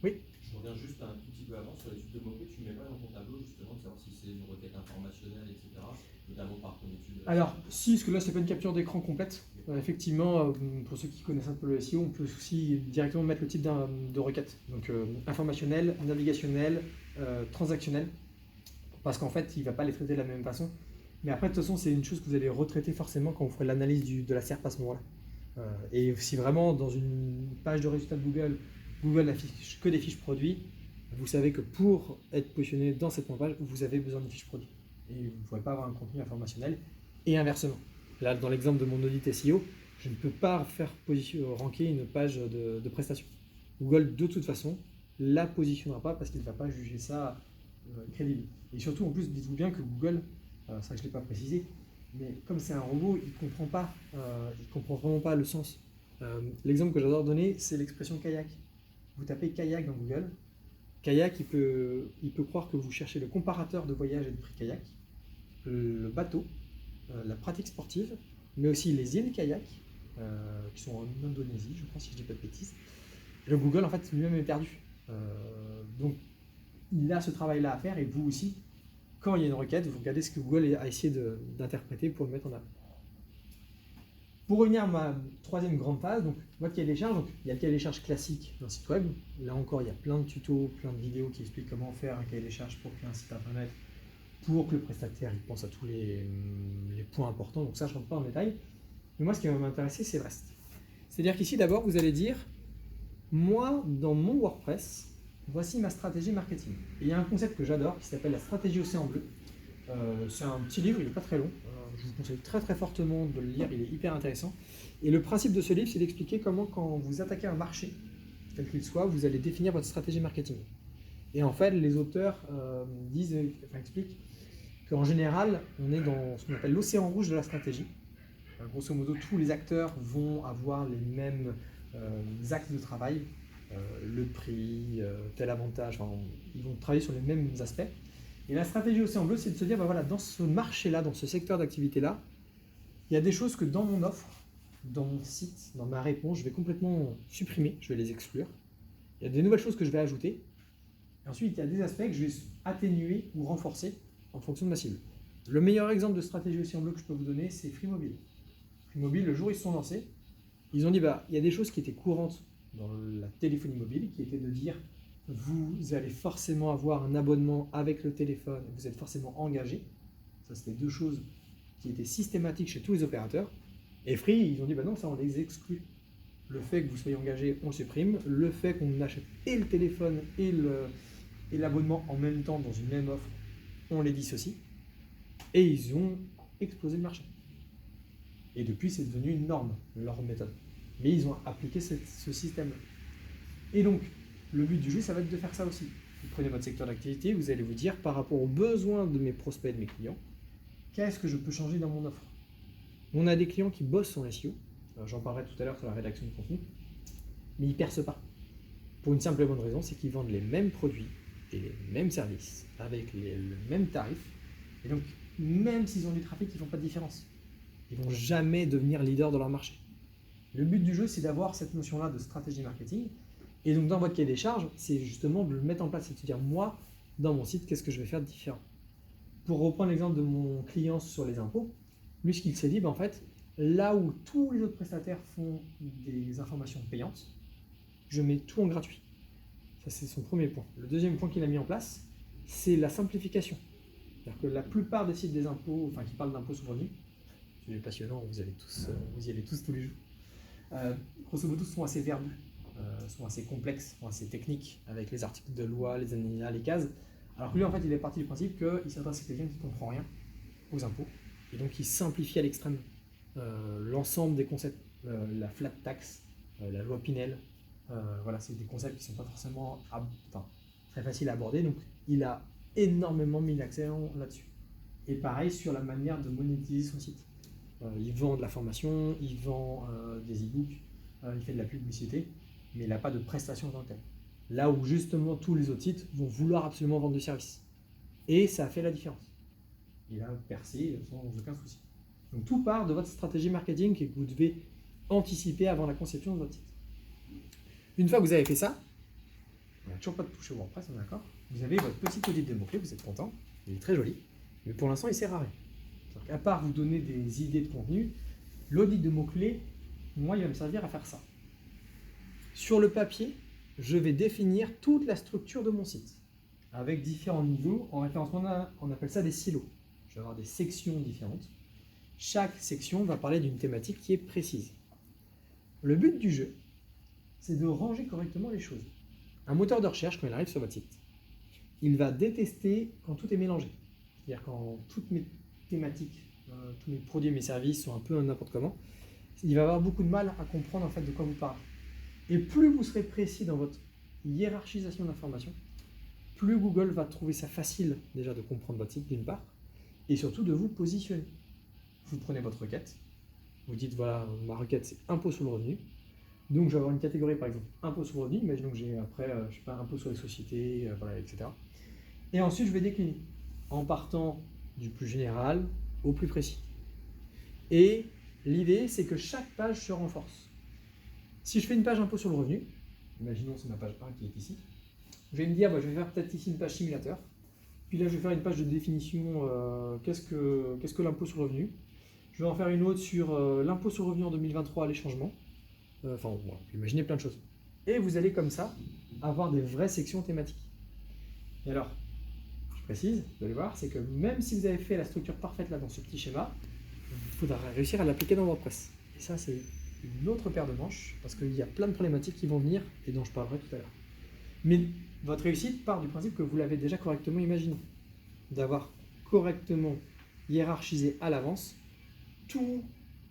Oui. Je reviens juste un tout petit peu avant sur l'étude de mots-clés. Tu ne mets pas dans ton tableau justement de savoir si c'est une requête informationnelle, etc. Notamment par ton étude. Alors, si, parce que là, c'est pas une capture d'écran complète. Effectivement, pour ceux qui connaissent un peu le SEO, on peut aussi directement mettre le type de requête. Donc, informationnel, navigationnel, transactionnel. Parce qu'en fait, il ne va pas les traiter de la même façon. Mais après, de toute façon, c'est une chose que vous allez retraiter forcément quand vous ferez l'analyse de la SERP à ce moment-là. Et si vraiment, dans une page de résultats de Google, Google n'affiche que des fiches produits, vous savez que pour être positionné dans cette page, vous avez besoin de fiches produits. Et vous ne pourrez pas avoir un contenu informationnel. Et inversement. Là, dans l'exemple de mon audit SEO, je ne peux pas faire ranker une page de prestation. Google, de toute façon, ne la positionnera pas parce qu'il ne va pas juger ça crédible. Et surtout, en plus, dites-vous bien que Google, ça je ne l'ai pas précisé, mais comme c'est un robot, il ne comprend vraiment pas le sens. L'exemple que j'adore donner, c'est l'expression kayak. Vous tapez kayak dans Google, Kayak, il peut croire que vous cherchez le comparateur de voyage et de prix kayak, le bateau, la pratique sportive, mais aussi les îles kayak, qui sont en Indonésie, je crois, si je dis pas de bêtises. Et le Google, en fait, lui-même est perdu. Donc, il a ce travail-là à faire, et vous aussi, quand il y a une requête, vous regardez ce que Google a essayé d'interpréter pour le mettre en avant. Pour revenir à ma troisième grande phase, donc votre cahier des charges, donc il y a le cahier des charges classique d'un site web. Là encore, il y a plein de tutos, plein de vidéos qui expliquent comment faire un cahier des charges pour créer un site internet, pour que le prestataire il pense à tous les points importants. Donc ça, je ne rentre pas en détail. Mais moi, ce qui va m'intéresser, c'est le reste. C'est-à-dire qu'ici, d'abord, vous allez dire, moi, dans mon WordPress, voici ma stratégie marketing. Et il y a un concept que j'adore qui s'appelle la stratégie Océan Bleu. C'est un petit livre, il n'est pas très long. Je vous conseille très très fortement de le lire, il est hyper intéressant. Et le principe de ce livre, c'est d'expliquer comment, quand vous attaquez un marché, quel qu'il soit, vous allez définir votre stratégie marketing. Et en fait, les auteurs expliquent qu'en général, on est dans ce qu'on appelle l'océan rouge de la stratégie. Grosso modo, tous les acteurs vont avoir les mêmes axes de travail, le prix, tel avantage, enfin, ils vont travailler sur les mêmes aspects. Et la stratégie Océan Bleu, c'est de se dire, voilà, dans ce marché-là, dans ce secteur d'activité-là, il y a des choses que dans mon offre, dans mon site, dans ma réponse, je vais complètement supprimer, je vais les exclure. Il y a des nouvelles choses que je vais ajouter. Et ensuite, il y a des aspects que je vais atténuer ou renforcer en fonction de ma cible. Le meilleur exemple de stratégie Océan Bleu que je peux vous donner, c'est Free Mobile. Free Mobile, le jour où ils se sont lancés, ils ont dit, il y a des choses qui étaient courantes dans la téléphonie mobile, qui étaient de dire, vous allez forcément avoir un abonnement avec le téléphone, vous êtes forcément engagé. Ça, c'était deux choses qui étaient systématiques chez tous les opérateurs. Et Free, ils ont dit, non, ça, on les exclut. Le fait que vous soyez engagé, on le supprime. Le fait qu'on achète et le téléphone et l'abonnement en même temps dans une même offre, on les dissocie. Et ils ont explosé le marché. Et depuis, c'est devenu une norme, leur méthode. Mais ils ont appliqué ce système-là. Et donc, le but du jeu, ça va être de faire ça aussi. Vous prenez votre secteur d'activité, vous allez vous dire, par rapport aux besoins de mes prospects et de mes clients, qu'est-ce que je peux changer dans mon offre? On a des clients qui bossent sur SEO, j'en parlerai tout à l'heure sur la rédaction de contenu, mais ils ne percent pas. Pour une simple et bonne raison, c'est qu'ils vendent les mêmes produits et les mêmes services, avec le même tarif. Et donc, même s'ils ont du trafic, ils ne font pas de différence. Ils ne vont jamais devenir leader dans leur marché. Le but du jeu, c'est d'avoir cette notion-là de stratégie marketing. Et donc, dans votre cahier des charges, c'est justement de le mettre en place et de se dire, moi, dans mon site, qu'est-ce que je vais faire de différent? Pour reprendre l'exemple de mon client sur les impôts, lui, ce qu'il s'est dit, en fait, là où tous les autres prestataires font des informations payantes, je mets tout en gratuit. Ça, c'est son premier point. Le deuxième point qu'il a mis en place, c'est la simplification. C'est-à-dire que la plupart des sites des impôts, enfin, qui parlent d'impôts sur le revenu, c'est passionnant, vous y allez tous les jours, grosso modo, sont assez verbeux. Sont assez complexes, sont assez techniques, avec les articles de loi, les alinéas, les cases. Alors que lui, en fait, il est parti du principe qu'il s'adresse à quelqu'un qui ne comprend rien aux impôts, et donc il simplifie à l'extrême l'ensemble des concepts, la flat tax, la loi Pinel, voilà, c'est des concepts qui ne sont pas forcément très faciles à aborder, donc il a énormément mis l'accent là-dessus. Et pareil sur la manière de monétiser son site. Il vend de la formation, il vend des e-books, il fait de la publicité, mais il n'a pas de prestation en tant que tel. Là où justement tous les autres sites vont vouloir absolument vendre du service. Et ça a fait la différence. Il a percé sans aucun souci. Donc tout part de votre stratégie marketing que vous devez anticiper avant la conception de votre site. Une fois que vous avez fait ça, on n'a toujours pas de touche au WordPress, on est d'accord? Vous avez votre petit audit de mots-clés, vous êtes content, il est très joli, mais pour l'instant il sert à rien. Donc, à part vous donner des idées de contenu, l'audit de mots-clés, moi il va me servir à faire ça. Sur le papier, je vais définir toute la structure de mon site, avec différents niveaux. En référencement, on appelle ça des silos. Je vais avoir des sections différentes. Chaque section va parler d'une thématique qui est précise. Le but du jeu, c'est de ranger correctement les choses. Un moteur de recherche, quand il arrive sur votre site, il va détester quand tout est mélangé. C'est-à-dire quand toutes mes thématiques, tous mes produits et mes services sont un peu n'importe comment, il va avoir beaucoup de mal à comprendre en fait de quoi vous parlez. Et plus vous serez précis dans votre hiérarchisation d'informations, plus Google va trouver ça facile déjà de comprendre votre site d'une part, et surtout de vous positionner. Vous prenez votre requête, vous dites voilà, ma requête c'est impôt sur le revenu, Donc je vais avoir une catégorie par exemple impôt sur le revenu, imaginons que j'ai après, je sais pas, impôt sur les sociétés, voilà, etc. Et ensuite je vais décliner en partant du plus général au plus précis. Et l'idée c'est que chaque page se renforce. Si je fais une page impôt sur le revenu, imaginons c'est ma page 1 qui est ici, je vais me dire, je vais faire peut-être ici une page simulateur, puis là je vais faire une page de définition, qu'est-ce que l'impôt sur le revenu. Je vais en faire une autre sur l'impôt sur le revenu en 2023, les changements. Enfin, bon, imaginez plein de choses. Et vous allez comme ça avoir des vraies sections thématiques. Et alors, je précise, vous allez voir, c'est que même si vous avez fait la structure parfaite là dans ce petit schéma, il faudra réussir à l'appliquer dans WordPress. Et ça, c'est une autre paire de manches, parce qu'il y a plein de problématiques qui vont venir et dont je parlerai tout à l'heure. Mais votre réussite part du principe que vous l'avez déjà correctement imaginé, d'avoir correctement hiérarchisé à l'avance tout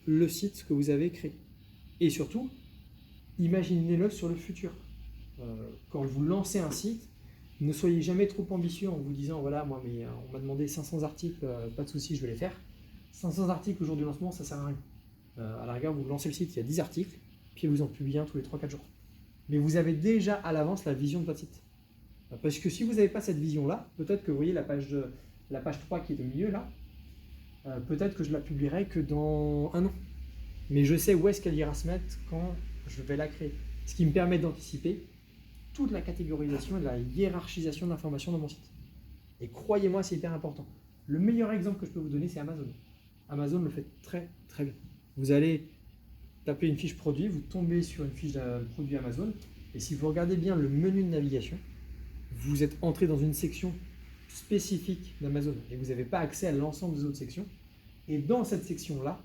le site que vous avez créé. Et surtout, imaginez-le sur le futur. Quand vous lancez un site, ne soyez jamais trop ambitieux en vous disant voilà, moi, mais on m'a demandé 500 articles, pas de souci, je vais les faire. 500 articles au jour du lancement, ça sert à rien. À la rigueur, vous lancez le site, il y a 10 articles, puis vous en publiez un tous les 3-4 jours. Mais vous avez déjà à l'avance la vision de votre site. Parce que si vous n'avez pas cette vision-là, peut-être que vous voyez la page 3 qui est au milieu là, peut-être que je la publierai que dans 1 an. Mais je sais où est-ce qu'elle ira se mettre quand je vais la créer. Ce qui me permet d'anticiper toute la catégorisation et la hiérarchisation de l'information dans mon site. Et croyez-moi, c'est hyper important. Le meilleur exemple que je peux vous donner, c'est Amazon. Amazon le fait très très bien. Vous allez taper une fiche produit, vous tombez sur une fiche de produit Amazon, et si vous regardez bien le menu de navigation, vous êtes entré dans une section spécifique d'Amazon et vous n'avez pas accès à l'ensemble des autres sections. Et dans cette section-là,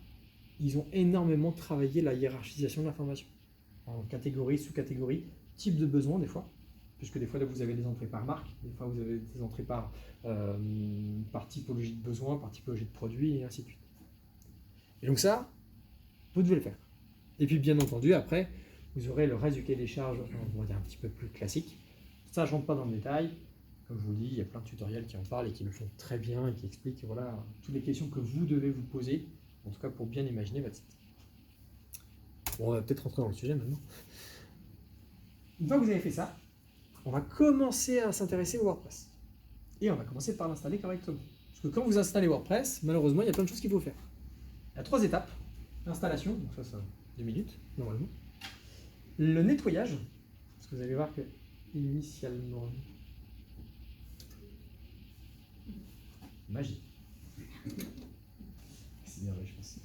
ils ont énormément travaillé la hiérarchisation de l'information en catégories, sous-catégories, type de besoin des fois, puisque des fois là, vous avez des entrées par marque, des fois vous avez des entrées par typologie de besoin, par typologie de produit et ainsi de suite. Et donc ça, vous devez le faire. Et puis bien entendu, après, vous aurez le reste du cahier des charges, on va dire un petit peu plus classique. Ça, je ne rentre pas dans le détail. Comme je vous le dis, il y a plein de tutoriels qui en parlent et qui le font très bien et qui expliquent voilà, toutes les questions que vous devez vous poser, en tout cas pour bien imaginer votre site. Bon, on va peut-être rentrer dans le sujet maintenant. Une fois que vous avez fait ça, on va commencer à s'intéresser au WordPress. Et on va commencer par l'installer correctement. Parce que quand vous installez WordPress, malheureusement, il y a plein de choses qu'il faut faire. Il y a 3 étapes. L'installation, donc ça 2 minutes, normalement. Le nettoyage, parce que vous allez voir que initialement... Magie. C'est bien vrai, je pense.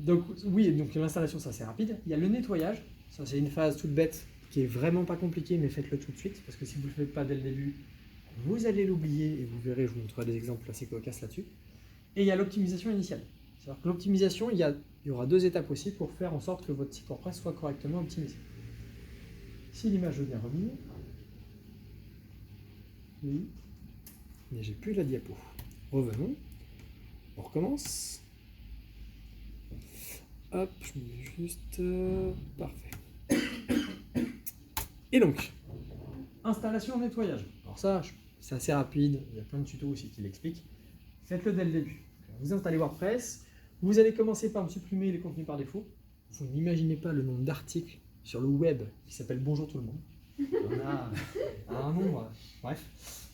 Donc oui, donc l'installation, ça c'est rapide. Il y a le nettoyage, ça c'est une phase toute bête qui est vraiment pas compliquée, mais faites-le tout de suite, parce que si vous ne le faites pas dès le début, vous allez l'oublier, et vous verrez, je vous montrerai des exemples assez cocasses là-dessus. Et il y a l'optimisation initiale. C'est-à-dire que l'optimisation, il y aura 2 étapes aussi pour faire en sorte que votre site WordPress soit correctement optimisé. Si l'image veut bien revenir, oui, mais j'ai plus la diapo. Revenons, on recommence. Hop, je mets juste... parfait. Et donc, installation, nettoyage. Alors ça, c'est assez rapide, il y a plein de tutos aussi qui l'expliquent. Faites-le dès le début. Vous installez WordPress, vous allez commencer par supprimer les contenus par défaut. Vous n'imaginez pas le nombre d'articles sur le web qui s'appelle Bonjour tout le monde. On a un nombre, bref.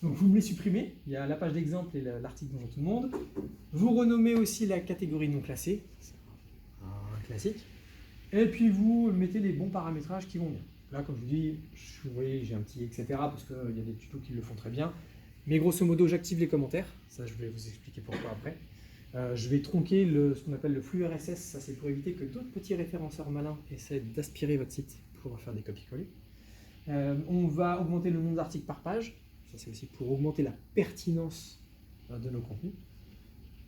Donc vous me les supprimez, il y a la page d'exemple et l'article Bonjour tout le monde. Vous renommez aussi la catégorie non classée, c'est un classique. Et puis vous mettez les bons paramétrages qui vont bien. Là, comme je vous dis, j'ai un petit etc. parce qu'il y a des tutos qui le font très bien. Mais grosso modo, j'active les commentaires. Ça, je vais vous expliquer pourquoi après. Je vais tronquer ce qu'on appelle le flux RSS. Ça, c'est pour éviter que d'autres petits référenceurs malins essaient d'aspirer votre site pour faire des copier-coller. On va augmenter le nombre d'articles par page. Ça, c'est aussi pour augmenter la pertinence de nos contenus.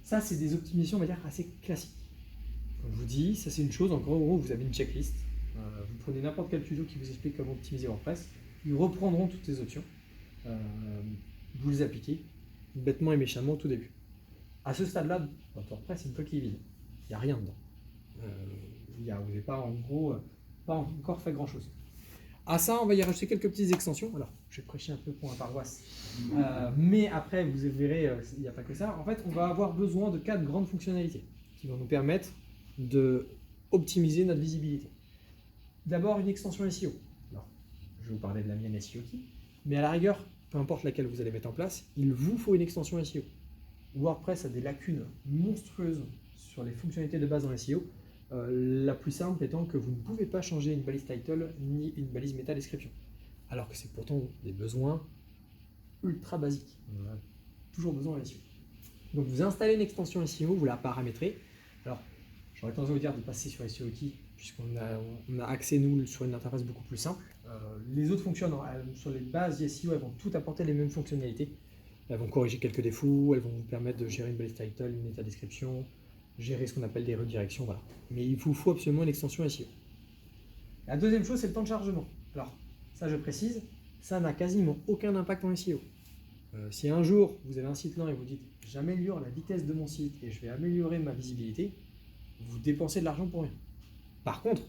Ça, c'est des optimisations, on va dire, assez classiques. Comme je vous dis, ça, c'est une chose. En gros, vous avez une checklist. Vous prenez n'importe quel tuto qui vous explique comment optimiser WordPress. Ils reprendront toutes ces options. Vous les appliquez bêtement et méchamment au tout début. À ce stade-là, votre WordPress, c'est une coquille vide. Il n'y a rien dedans. Vous n'avez pas, en gros, pas encore fait grand-chose. À ça, on va y rajouter quelques petites extensions. Alors, je vais prêcher un peu pour un paroisse. Mais après, vous verrez, il n'y a pas que ça. En fait, on va avoir besoin de 4 grandes fonctionnalités qui vont nous permettre d'optimiser notre visibilité. d'abord une extension SEO. Alors, je vais vous parler de la mienne SEO Key, mais à la rigueur, peu importe laquelle vous allez mettre en place, il vous faut une extension SEO. WordPress a des lacunes monstrueuses sur les fonctionnalités de base dans SEO. La plus simple étant que vous ne pouvez pas changer une balise title ni une balise meta description. Alors que c'est pourtant des besoins ultra basiques. On a toujours besoin en SEO. Donc vous installez une extension SEO, vous la paramétrez. Alors, j'aurais tendance à vous dire de passer sur SEO Key, puisqu'on a accès, nous, sur une interface beaucoup plus simple. Les autres fonctionnent sur les bases SEO, elles vont toutes apporter les mêmes fonctionnalités. Elles vont corriger quelques défauts, elles vont vous permettre de gérer une balise title, une meta description, gérer ce qu'on appelle des redirections, voilà. Mais il vous faut absolument une extension SEO. La deuxième chose, c'est le temps de chargement. Alors, ça je précise, ça n'a quasiment aucun impact en SEO. Si un jour vous avez un site lent et vous dites j'améliore la vitesse de mon site et je vais améliorer ma visibilité, vous dépensez de l'argent pour rien. Par contre,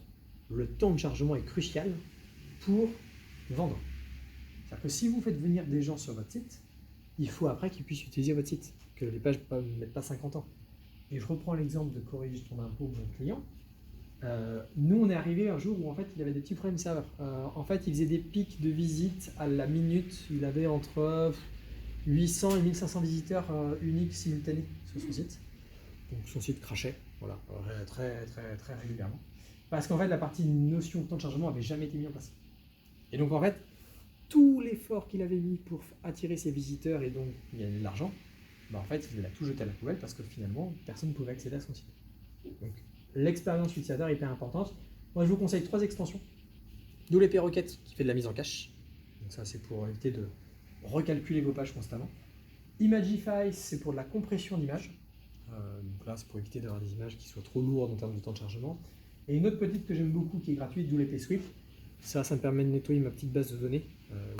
le temps de chargement est crucial pour vendre. C'est-à-dire que si vous faites venir des gens sur votre site, il faut après qu'ils puissent utiliser votre site, que les pages ne mettent pas 50 ans. Et je reprends l'exemple de Corrige ton impôt de mon client. Nous, on est arrivé un jour où en fait, il avait des petits problèmes de serveur. En fait, il faisait des pics de visite à la minute. Il avait entre 800 et 1500 visiteurs uniques simultanés sur son site. Donc son site crachait, voilà, très régulièrement. Parce qu'en fait, la partie notion de temps de chargement n'avait jamais été mise en place. Et donc en fait, tout l'effort qu'il avait mis pour attirer ses visiteurs et donc gagner de l'argent, en fait, il a tout jeté à la poubelle parce que finalement, personne ne pouvait accéder à son site. Donc l'expérience utilisateur est hyper importante. Moi, je vous conseille 3 extensions. WP Rocket qui fait de la mise en cache. Donc ça, c'est pour éviter de recalculer vos pages constamment. Imagify, c'est pour de la compression d'images. Donc là, c'est pour éviter d'avoir des images qui soient trop lourdes en termes de temps de chargement. Et une autre petite que j'aime beaucoup qui est gratuite, WP Sweep. Ça me permet de nettoyer ma petite base de données.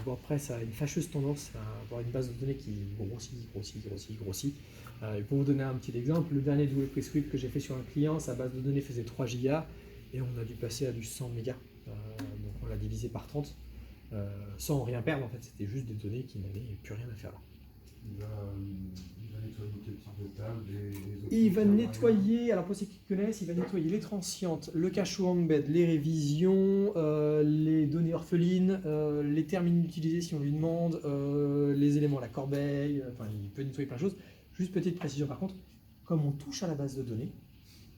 WordPress a une fâcheuse tendance à avoir une base de données qui grossit. Et pour vous donner un petit exemple, le dernier WP Sweep que j'ai fait sur un client, sa base de données faisait 3 gigas et on a dû passer à du 100 mégas. Donc on l'a divisé par 30 sans rien perdre. En fait, c'était juste des données qui n'avaient plus rien à faire là. Il va nettoyer vos captures de table, les options. Il va nettoyer, alors pour ceux qui connaissent, il va nettoyer les transientes, le cache ou embed, les révisions, les données orphelines, les termes inutilisés si on lui demande, les éléments à la corbeille, enfin il peut nettoyer plein de choses. Juste petite précision par contre, comme on touche à la base de données,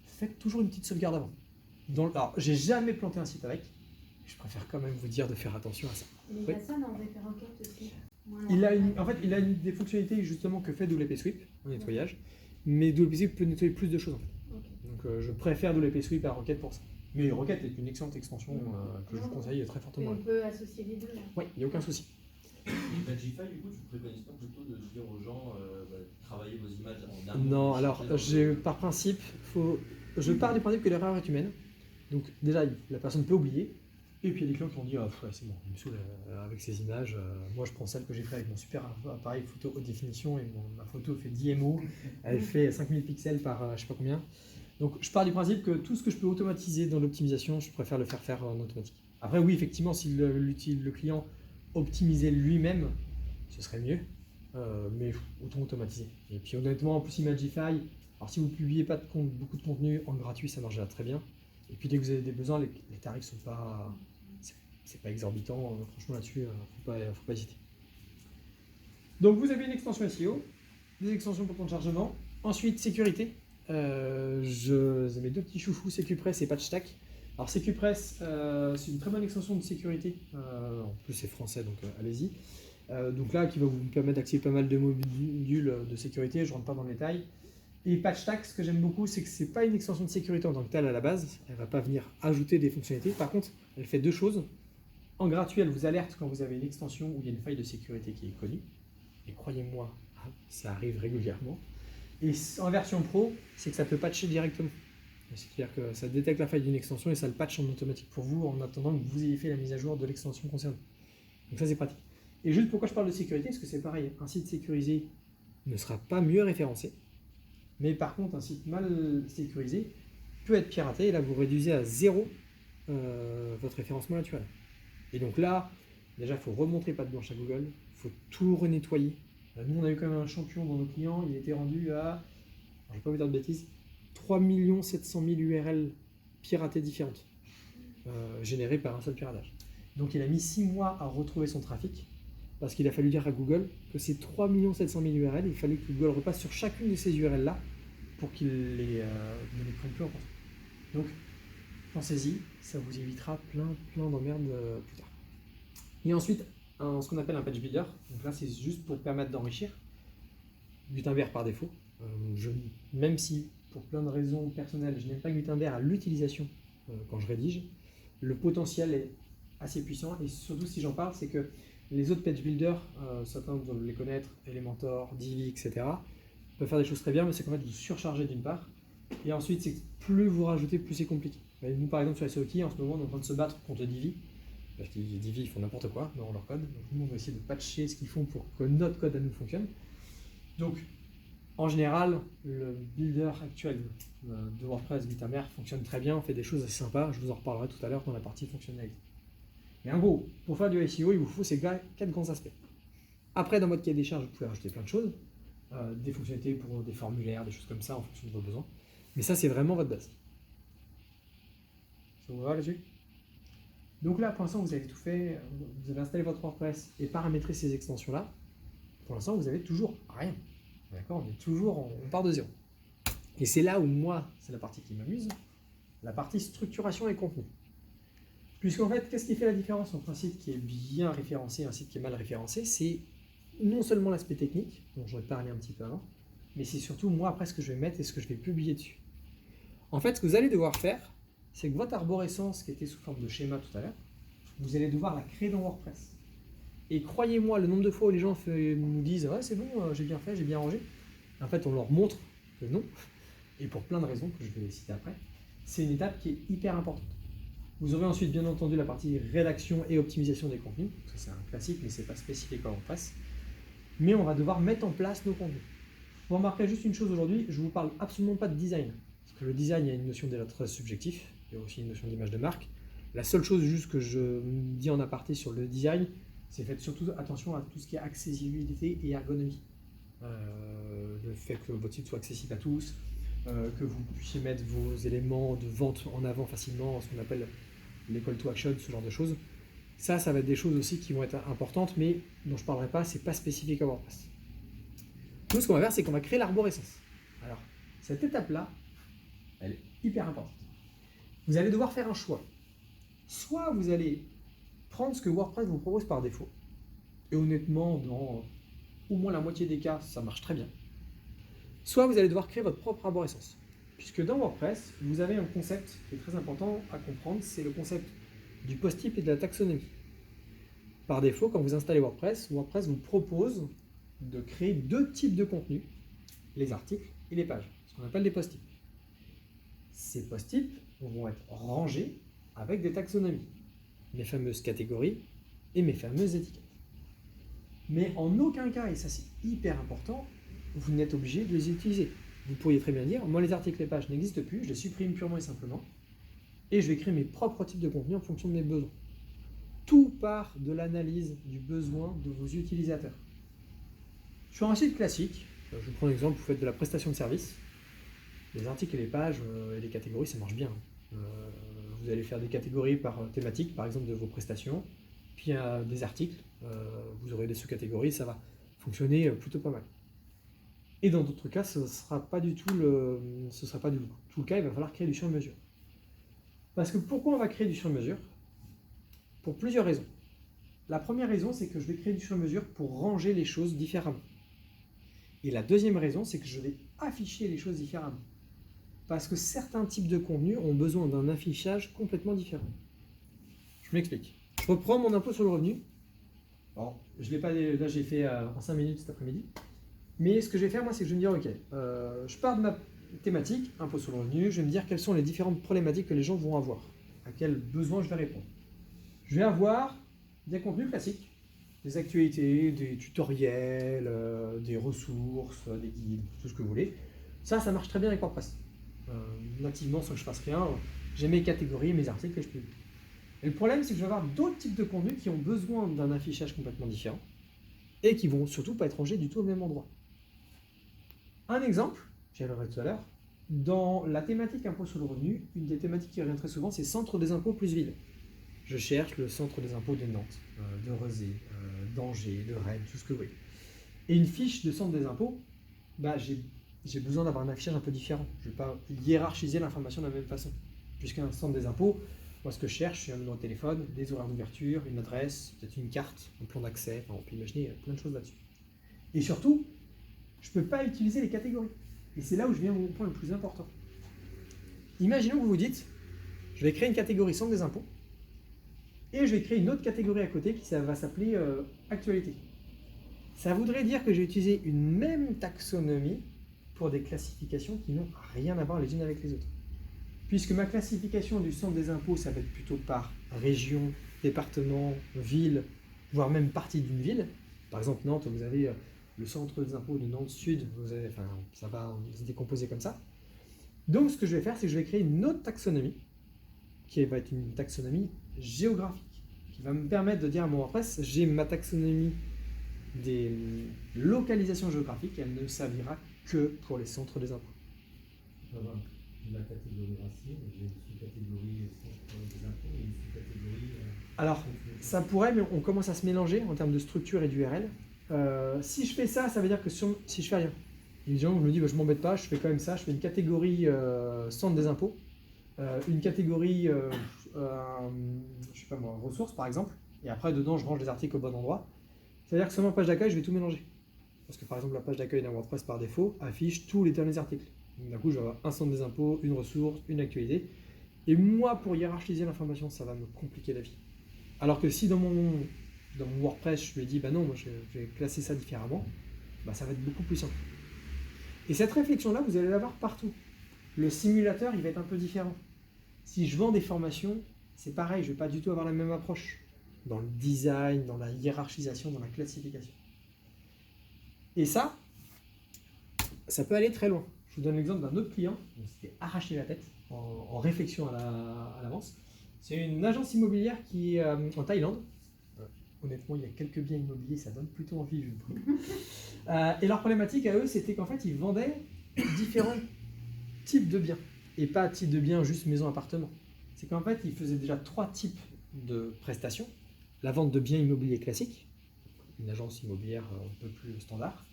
faites toujours une petite sauvegarde avant. Alors j'ai jamais planté un site avec, je préfère quand même vous dire de faire attention à ça. Il y a ça dans WP Rocket aussi. En fait, il a des fonctionnalités justement que fait WP Sweep en nettoyage, mais WP Sweep peut nettoyer plus de choses en fait. Okay. Donc je préfère WP Sweep à Rocket pour ça. Mais Rocket est une excellente extension que je vous conseille très Et fortement. on peut associer les deux là. Oui, il n'y a aucun souci. Imagify, du coup, tu préconises pas plutôt de dire aux gens travaillez vos images en amont? Non, alors par principe, je pars du principe que l'erreur est humaine. Donc déjà, la personne peut oublier. Et puis il y a des clients qui ont dit ouais, c'est bon, il me saoule avec ces images. Moi je prends celle que j'ai fait avec mon super appareil photo haute définition et ma photo fait 10 MO, elle fait 5000 pixels par je sais pas combien. Donc je pars du principe que tout ce que je peux automatiser dans l'optimisation, je préfère le faire en automatique. Après oui, effectivement, si le client optimisait lui-même, ce serait mieux, mais autant automatiser. Et puis honnêtement, en plus Imagify, alors si vous ne publiez pas beaucoup de contenu en gratuit, ça marche déjà très bien. Et puis dès que vous avez des besoins, les tarifs sont pas... C'est pas exorbitant, franchement là-dessus, faut pas hésiter. Donc vous avez une extension SEO, des extensions pour temps de chargement. Ensuite, sécurité. J'ai mes 2 petits chouchous, SecuPress et PatchStack. Alors SecuPress, c'est une très bonne extension de sécurité. En plus c'est français, donc allez-y. Donc là, qui va vous permettre d'activer pas mal de modules de sécurité, je ne rentre pas dans le détail. Et PatchStack, ce que j'aime beaucoup, c'est que ce n'est pas une extension de sécurité en tant que telle à la base. Elle ne va pas venir ajouter des fonctionnalités. Par contre, elle fait 2 choses. En gratuit, elle vous alerte quand vous avez une extension où il y a une faille de sécurité qui est connue. Et croyez-moi, ça arrive régulièrement. Et en version pro, c'est que ça peut patcher directement. C'est-à-dire que ça détecte la faille d'une extension et ça le patch en automatique pour vous en attendant que vous ayez fait la mise à jour de l'extension concernée. Donc ça, c'est pratique. Et juste pourquoi je parle de sécurité, parce que c'est pareil, un site sécurisé ne sera pas mieux référencé. Mais par contre, un site mal sécurisé peut être piraté et là, vous réduisez à 0 votre référencement naturel. Et donc là, déjà, il faut remontrer patte blanche à Google, il faut tout renettoyer. Nous, on a eu quand même un champion dans nos clients, il était rendu à, je ne vais pas vous dire de bêtises, 3 700 000 URL piratées différentes. générés par un seul piratage. Donc il a mis 6 mois à retrouver son trafic, parce qu'il a fallu dire à Google que ces 3 700 000 URL, il fallait que Google repasse sur chacune de ces URL-là pour qu'il ne les prenne plus en compte. Donc, pensez-y, ça vous évitera plein d'emmerdes plus tard. Et ensuite, ce qu'on appelle un page builder. Donc là, c'est juste pour permettre d'enrichir. Gutenberg par défaut. Même si, pour plein de raisons personnelles, je n'aime pas Gutenberg à l'utilisation quand je rédige, le potentiel est assez puissant. Et surtout, si j'en parle, c'est que les autres page builders, certains doivent les connaître, Elementor, Divi, etc., peuvent faire des choses très bien, mais c'est qu'en fait, vous surchargez d'une part. Et ensuite, c'est que plus vous rajoutez, plus c'est compliqué. Et nous, par exemple, sur SEOki, en ce moment, on est en train de se battre contre Divi. Parce que Divi, ils font n'importe quoi dans leur code. Donc, nous, on va essayer de patcher ce qu'ils font pour que notre code à nous fonctionne. Donc, en général, le builder actuel de WordPress, Gutenberg, fonctionne très bien, on fait des choses assez sympas. Je vous en reparlerai tout à l'heure dans la partie fonctionnalité. Mais en gros, pour faire du SEO, il vous faut ces 4 grands aspects. Après, dans votre cahier des charges, vous pouvez rajouter plein de choses. Des fonctionnalités pour des formulaires, des choses comme ça, en fonction de vos besoins. Mais ça, c'est vraiment votre base. Ça vous va là-dessus? Donc là, pour l'instant, vous avez tout fait, vous avez installé votre WordPress et paramétré ces extensions-là. Pour l'instant, vous n'avez toujours rien. D'accord? On part de zéro. Et c'est là où moi, c'est la partie qui m'amuse, la partie structuration et contenu. Puisqu'en fait, qu'est-ce qui fait la différence entre un site qui est bien référencé et un site qui est mal référencé? C'est non seulement l'aspect technique, dont j'aurais parlé un petit peu avant, mais c'est surtout moi après ce que je vais mettre et ce que je vais publier dessus. En fait, ce que vous allez devoir faire, c'est que votre arborescence qui était sous forme de schéma tout à l'heure, vous allez devoir la créer dans WordPress. Et croyez-moi, le nombre de fois où les gens nous disent « Ouais, c'est bon, j'ai bien fait, j'ai bien rangé », en fait, on leur montre que non, et pour plein de raisons que je vais citer après, c'est une étape qui est hyper importante. Vous aurez ensuite, bien entendu, la partie rédaction et optimisation des contenus. Ça, c'est un classique, mais ce n'est pas spécifique à WordPress. Mais on va devoir mettre en place nos contenus. Vous remarquerez juste une chose aujourd'hui, je ne vous parle absolument pas de design. Parce que le design, il y a une notion déjà très subjectif, il y a aussi une notion d'image de marque. La seule chose juste que je dis en aparté sur le design, c'est faites surtout attention à tout ce qui est accessibilité et ergonomie. Le fait que votre site soit accessible à tous, que vous puissiez mettre vos éléments de vente en avant facilement, ce qu'on appelle les call to action, ce genre de choses. Ça va être des choses aussi qui vont être importantes, mais dont je ne parlerai pas, c'est pas spécifique à WordPress. Nous, ce qu'on va faire, c'est qu'on va créer l'arborescence. Alors, cette étape-là, elle est hyper importante. Vous allez devoir faire un choix. Soit vous allez prendre ce que WordPress vous propose par défaut, et honnêtement, dans au moins la moitié des cas, ça marche très bien. Soit vous allez devoir créer votre propre arborescence. Puisque dans WordPress, vous avez un concept qui est très important à comprendre, c'est le concept du post-type et de la taxonomie. Par défaut, quand vous installez WordPress, WordPress vous propose de créer 2 types de contenus, les articles et les pages, ce qu'on appelle des post-types. Ces post-types vont être rangés avec des taxonomies, mes fameuses catégories et mes fameuses étiquettes. Mais en aucun cas, et ça c'est hyper important, vous n'êtes obligé de les utiliser. Vous pourriez très bien dire, moi les articles et les pages n'existent plus, je les supprime purement et simplement, et je vais créer mes propres types de contenus en fonction de mes besoins. Tout part de l'analyse du besoin de vos utilisateurs. Sur un site classique, je vous prends l'exemple, vous faites de la prestation de service, les articles et les pages et les catégories, ça marche bien. Vous allez faire des catégories par thématique, par exemple de vos prestations, puis des articles, vous aurez des sous-catégories, ça va fonctionner plutôt pas mal. Et dans d'autres cas, ce ne sera pas du tout le cas, il va falloir créer du sur-mesure. Parce que pourquoi on va créer du sur-mesure? Pour plusieurs raisons. La première raison, c'est que je vais créer du sur-mesure pour ranger les choses différemment. Et la deuxième raison, c'est que je vais afficher les choses différemment. Parce que certains types de contenus ont besoin d'un affichage complètement différent. Je m'explique. Je reprends mon impôt sur le revenu. Bon, je l'ai pas, là j'ai fait en 5 minutes cet après-midi. Mais ce que je vais faire, moi, c'est que je vais me dire, ok, je pars de ma thématique, impôt sur le revenu, je vais me dire quelles sont les différentes problématiques que les gens vont avoir, à quels besoins je vais répondre. Je vais avoir des contenus classiques, des actualités, des tutoriels, des ressources, des guides, tout ce que vous voulez. Ça marche très bien avec WordPress. Nativement, sans que je fasse rien, j'ai mes catégories, mes articles et je publie. Et le problème, c'est que je vais avoir d'autres types de contenus qui ont besoin d'un affichage complètement différent et qui vont surtout pas être rangés du tout au même endroit. Un exemple, j'y reviendrai tout à l'heure, Dans la thématique impôt sur le revenu, une des thématiques qui revient très souvent, c'est centre des impôts plus ville. Je cherche le centre des impôts de Nantes, de Rezé, d'Angers, de Rennes, tout ce que vous voulez. Et une fiche de centre des impôts, bah, j'ai besoin d'avoir un affichage un peu différent. Je ne vais pas hiérarchiser l'information de la même façon. Puisqu'un centre des impôts, moi ce que je cherche, c'est un numéro de téléphone, des horaires d'ouverture, une adresse, peut-être une carte, un plan d'accès, enfin, on peut imaginer plein de choses là-dessus. Et surtout, je ne peux pas utiliser les catégories. Et c'est là où je viens au point le plus important. Imaginons que vous vous dites, je vais créer une catégorie centre des impôts, et je vais créer une autre catégorie à côté qui va s'appeler actualité. Ça voudrait dire que j'ai utilisé une même taxonomie pour des classifications qui n'ont rien à voir les unes avec les autres. Puisque ma classification du centre des impôts, ça va être plutôt par région, département, ville, voire même partie d'une ville. Par exemple, Nantes, vous avez le centre des impôts de Nantes Sud, ça va se décomposer comme ça. Donc, ce que je vais faire, c'est que je vais créer une autre taxonomie, qui va être une taxonomie géographique, qui va me permettre de dire à mon WordPress, j'ai ma taxonomie des localisations géographiques, et elle ne servira que pour les centres des impôts. Voilà. La catégorie racine, j'ai une sous-catégorie centre des impôts et une sous-catégorie. Alors, ça pourrait, mais on commence à se mélanger en termes de structure et d'URL. Si je fais ça, ça veut dire que si je fais rien, les gens, je me dis, bah, je m'embête pas, je fais quand même ça, je fais une catégorie centre des impôts, une catégorie, je sais pas moi, ressources par exemple, et après dedans je range les articles au bon endroit. C'est-à-dire que sur ma page d'accueil, je vais tout mélanger. Parce que par exemple, la page d'accueil d'un WordPress par défaut affiche tous les derniers articles. Donc d'un coup, je vais avoir un centre des impôts, une ressource, une actualité. Et moi, pour hiérarchiser l'information, ça va me compliquer la vie. Alors que si dans mon WordPress, je lui ai dit, bah non, moi je vais classer ça différemment, bah ça va être beaucoup plus simple. Et cette réflexion-là, vous allez l'avoir partout. Le simulateur, il va être un peu différent. Si je vends des formations, c'est pareil, je ne vais pas du tout avoir la même approche dans le design, dans la hiérarchisation, dans la classification. Et ça peut aller très loin. Je vous donne l'exemple d'un autre client, on s'était arraché la tête en réflexion à l'avance. C'est une agence immobilière qui est en Thaïlande. Honnêtement, il y a quelques biens immobiliers, ça donne plutôt envie, je trouve. Et leur problématique à eux, c'était qu'en fait, ils vendaient différents types de biens. Et pas type de biens juste maison-appartement. C'est qu'en fait, ils faisaient déjà 3 types de prestations. La vente de biens immobiliers classiques, une agence immobilière un peu plus standard.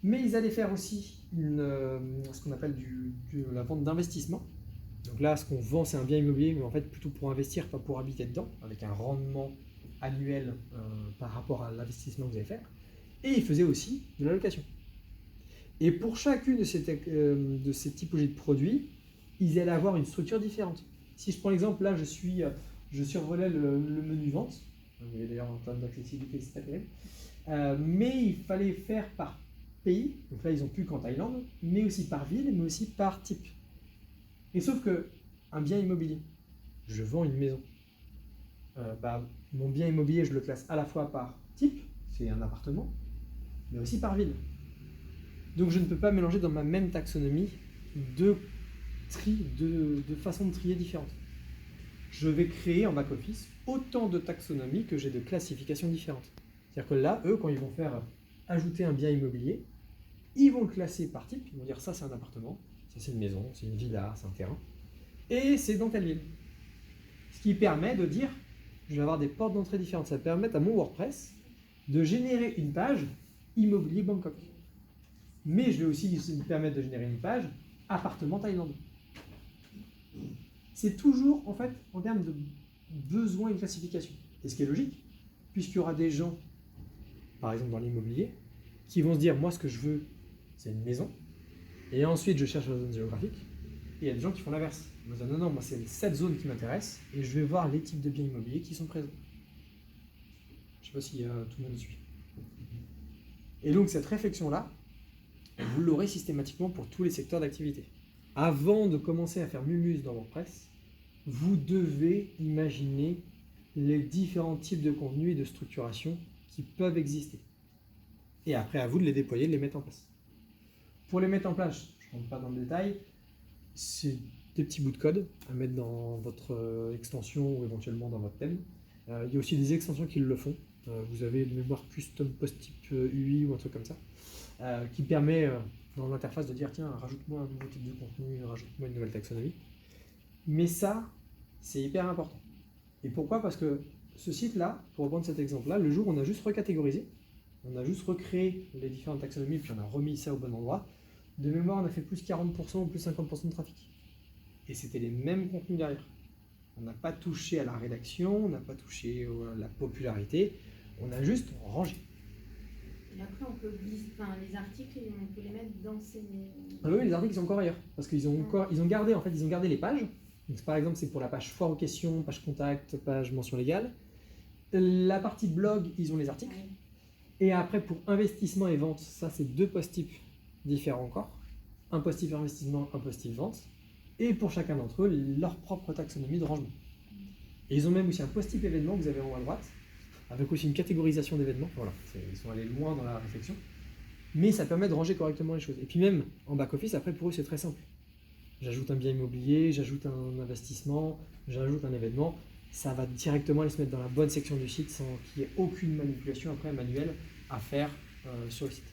Mais ils allaient faire aussi ce qu'on appelle la vente d'investissement. Donc là, ce qu'on vend, c'est un bien immobilier, mais en fait, plutôt pour investir, pas pour habiter dedans, avec un rendement annuel par rapport à l'investissement que vous allez faire. Et ils faisaient aussi de la location. Et pour chacune de ces typologies de produits, ils allaient avoir une structure différente. Si je prends l'exemple, là, je survolais le menu vente. Mais d'ailleurs, en termes d'accessibilité, c'est pas terrible. Mais il fallait faire par pays. Donc là, ils n'ont plus qu'en Thaïlande, mais aussi par ville, mais aussi par type. Et sauf que un bien immobilier, je vends une maison. Mon bien immobilier, je le classe à la fois par type, c'est un appartement, mais aussi par ville. Donc je ne peux pas mélanger dans ma même taxonomie deux façons de trier différentes. Je vais créer en back-office autant de taxonomies que j'ai de classifications différentes. C'est-à-dire que là, eux, quand ils vont faire ajouter un bien immobilier, ils vont le classer par type, ils vont dire ça c'est un appartement, ça c'est une maison, c'est une villa, c'est un terrain, et c'est dans telle ville. Ce qui permet de dire, je vais avoir des portes d'entrée différentes. Ça va permettre à mon WordPress de générer une page immobilier Bangkok. Mais je vais aussi me permettre de générer une page appartement Thaïlande. C'est toujours, en fait, en termes de besoin et de classification. Et ce qui est logique, puisqu'il y aura des gens, par exemple dans l'immobilier, qui vont se dire, moi ce que je veux, c'est une maison, et ensuite je cherche la zone géographique, et il y a des gens qui font l'inverse. Ils vont dire, non, moi c'est cette zone qui m'intéresse, et je vais voir les types de biens immobiliers qui sont présents. Je ne sais pas si tout le monde suit. Et donc cette réflexion-là, vous l'aurez systématiquement pour tous les secteurs d'activité. Avant de commencer à faire Mumus dans WordPress, vous devez imaginer les différents types de contenus et de structuration qui peuvent exister. Et après, à vous de les déployer, de les mettre en place. Pour les mettre en place, je ne rentre pas dans le détail, c'est des petits bouts de code à mettre dans votre extension ou éventuellement dans votre thème. Il y a aussi des extensions qui le font. Vous avez une mémoire custom post-type UI ou un truc comme ça, qui permet dans l'interface de dire tiens, rajoute-moi un nouveau type de contenu, rajoute-moi une nouvelle taxonomie. Mais ça, c'est hyper important. Et pourquoi? Parce que ce site-là, pour reprendre cet exemple-là, le jour où on a juste recatégorisé, on a juste recréé les différentes taxonomies, puis on a remis ça au bon endroit, de mémoire, on a fait plus 40% ou plus 50% de trafic. Et c'était les mêmes contenus derrière. On n'a pas touché à la rédaction, on n'a pas touché à la popularité, on a juste rangé. Et après, on peut les articles, on peut les mettre dans ces. Ah oui, les articles sont encore ailleurs, parce qu'ils ont gardé les pages. Donc, par exemple, c'est pour la page foire aux questions, page contact, page mention légale. La partie blog, ils ont les articles. Ouais. Et après, pour investissement et vente, ça, c'est deux post-types différents encore. Un post-type investissement, un post-type vente. Et pour chacun d'entre eux, leur propre taxonomie de rangement. Et ils ont même aussi un post-type événement que vous avez en haut à droite, avec aussi une catégorisation d'événements. Voilà, ils sont allés loin dans la réflexion. Mais ça permet de ranger correctement les choses. Et puis même en back-office, après, pour eux, c'est très simple. J'ajoute un bien immobilier, j'ajoute un investissement, j'ajoute un événement. Ça va directement aller se mettre dans la bonne section du site sans qu'il y ait aucune manipulation après manuelle à faire sur le site.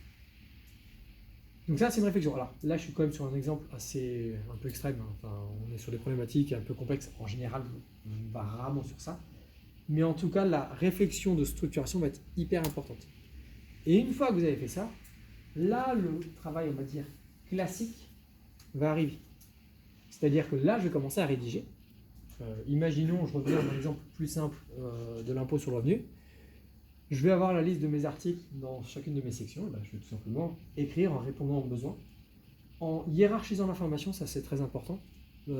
Donc ça, c'est une réflexion. Alors là, je suis quand même sur un exemple assez un peu extrême. Hein. Enfin, on est sur des problématiques un peu complexes. En général, on va rarement sur ça. Mais en tout cas, la réflexion de structuration va être hyper importante. Et une fois que vous avez fait ça, là, le travail, on va dire, classique va arriver. C'est-à-dire que là, je vais commencer à rédiger. Imaginons, je reviens à un exemple plus simple de l'impôt sur le revenu. Je vais avoir la liste de mes articles dans chacune de mes sections. Ben, je vais tout simplement écrire en répondant aux besoins. En hiérarchisant l'information, ça c'est très important.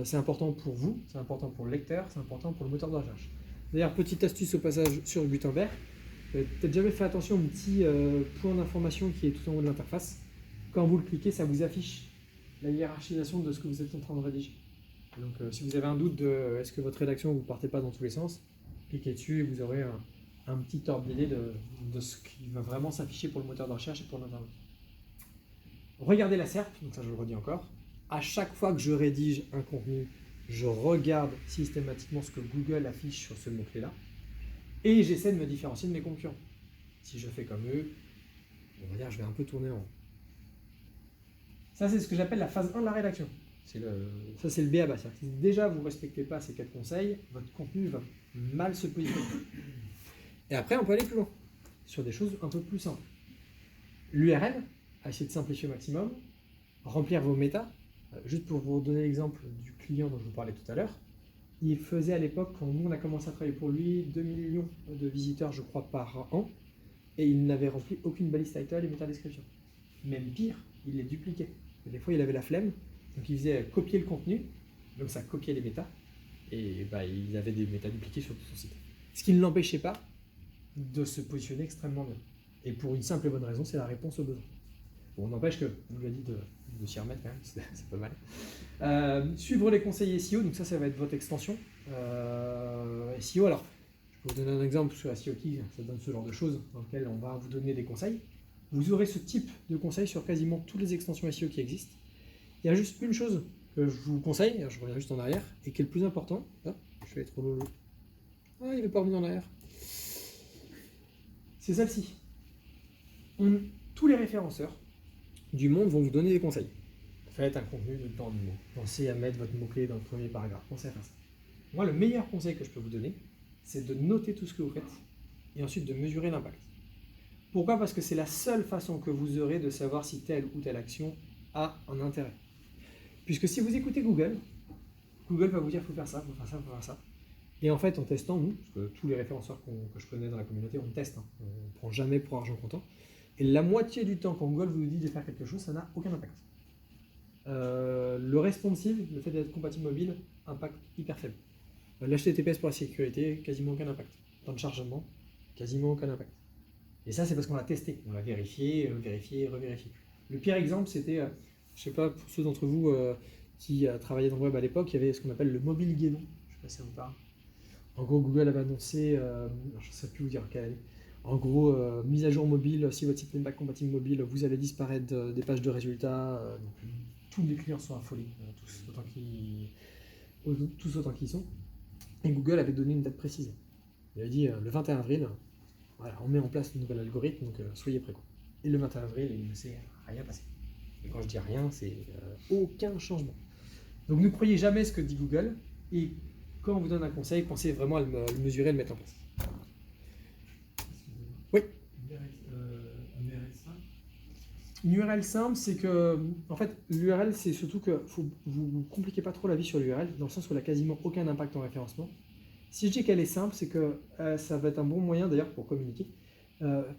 C'est important pour vous, c'est important pour le lecteur, c'est important pour le moteur de recherche. D'ailleurs, petite astuce au passage sur Gutenberg. Peut-être jamais fait attention au petit point d'information qui est tout en haut de l'interface. Quand vous le cliquez, ça vous affiche la hiérarchisation de ce que vous êtes en train de rédiger. Donc si vous avez un doute de est-ce que votre rédaction vous ne partez pas dans tous les sens, cliquez dessus et vous aurez un petit ordre d'idée de ce qui va vraiment s'afficher pour le moteur de recherche et pour l'internaute. Regardez la SERP, donc ça je le redis encore. À chaque fois que je rédige un contenu, je regarde systématiquement ce que Google affiche sur ce mot-clé-là et j'essaie de me différencier de mes concurrents. Si je fais comme eux, on va dire je vais un peu tourner en rond. Ça c'est ce que j'appelle la phase 1 de la rédaction. Ça c'est le B à bas. Si déjà vous ne respectez pas ces 4 conseils, votre contenu va mal se positionner. Et après on peut aller plus loin, sur des choses un peu plus simples. L'URL, essayer de simplifier au maximum, remplir vos méta. Juste pour vous donner l'exemple du client dont je vous parlais tout à l'heure, il faisait à l'époque, quand nous on a commencé à travailler pour lui, 2 millions de visiteurs je crois par an, et il n'avait rempli aucune balise title et méta description. Même pire, il les dupliquait. Et des fois il avait la flemme, donc il faisait copier le contenu, donc ça copiait les méta, et il avait des méta dupliqués sur tout son site. Ce qui ne l'empêchait pas de se positionner extrêmement bien. Et pour une simple et bonne raison, c'est la réponse aux besoins. Bon, on n'empêche que, on lui a dit de s'y remettre quand même, c'est pas mal. Suivre les conseils SEO, donc ça va être votre extension. SEO, alors, je peux vous donner un exemple sur SEO Key, ça donne ce genre de choses dans lequel on va vous donner des conseils. Vous aurez ce type de conseils sur quasiment toutes les extensions SEO qui existent. Il y a juste une chose que je vous conseille, je reviens juste en arrière, et qui est le plus important. Ah, je vais être trop lourd. Ah, il n'est pas revenu en arrière. C'est celle-ci. Tous les référenceurs du monde vont vous donner des conseils. Faites un contenu de tant de mots. Pensez à mettre votre mot-clé dans le premier paragraphe. Pensez à faire ça. Moi, le meilleur conseil que je peux vous donner, c'est de noter tout ce que vous faites et ensuite de mesurer l'impact. Pourquoi? Parce que c'est la seule façon que vous aurez de savoir si telle ou telle action a un intérêt. Puisque si vous écoutez Google, Google va vous dire il faut faire ça, il faut faire ça, il faut faire ça. Et en fait, en testant, nous, parce que tous les référenceurs que je connais dans la communauté, on teste, hein. On ne prend jamais pour argent comptant. Et la moitié du temps, quand Google vous dit de faire quelque chose, ça n'a aucun impact. Le responsive, le fait d'être compatible mobile, impact hyper faible. L'HTTPS pour la sécurité, quasiment aucun impact. Temps de chargement, quasiment aucun impact. Et ça, c'est parce qu'on l'a testé. On l'a vérifié, revérifié. Le pire exemple, c'était, je sais pas, pour ceux d'entre vous qui travaillaient dans le web à l'époque, il y avait ce qu'on appelle le mobile guédon. Je sais pas si ça vous parle. En gros, Google avait annoncé, je ne sais plus vous dire quelle année. En gros, mise à jour mobile, si votre site n'est pas compatible mobile, vous allez disparaître des pages de résultats. Donc, tous les clients sont affolés, tous autant qu'ils sont. Et Google avait donné une date précise. Il avait dit le 21 avril, voilà, on met en place un nouvel algorithme, donc soyez prêts. Et le 21 avril, il ne s'est rien passé. Et quand je dis rien, c'est aucun changement. Donc ne croyez jamais ce que dit Google, et quand on vous donne un conseil, pensez vraiment à le mesurer et le mettre en place. Oui. Un URL simple. Une URL simple, c'est que, en fait, l'URL, c'est surtout que vous ne compliquez pas trop la vie sur l'URL, dans le sens où elle n'a quasiment aucun impact en référencement. Si je dis qu'elle est simple, c'est que ça va être un bon moyen d'ailleurs pour communiquer,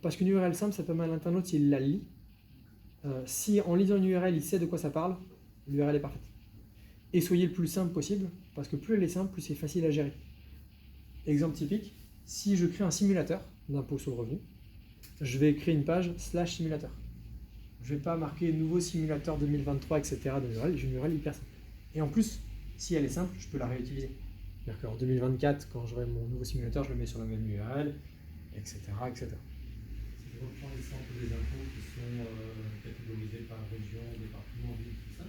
parce qu'une URL simple, ça permet à l'internaute, s'il la lit, si en lisant une URL, il sait de quoi ça parle, l'URL est parfaite. Et soyez le plus simple possible, parce que plus elle est simple, plus c'est facile à gérer. Exemple typique, si je crée un simulateur d'impôt sur le revenu, je vais créer une page /simulateur. Je ne vais pas marquer nouveau simulateur 2023, etc. de l'URL, j'ai une URL hyper simple. Et en plus, si elle est simple, je peux la réutiliser. C'est-à-dire qu'en 2024, quand j'aurai mon nouveau simulateur, je le mets sur la même URL, etc. etc. Si je reprends les centres des impôts qui sont catégorisés par région, département, ville, tout ça,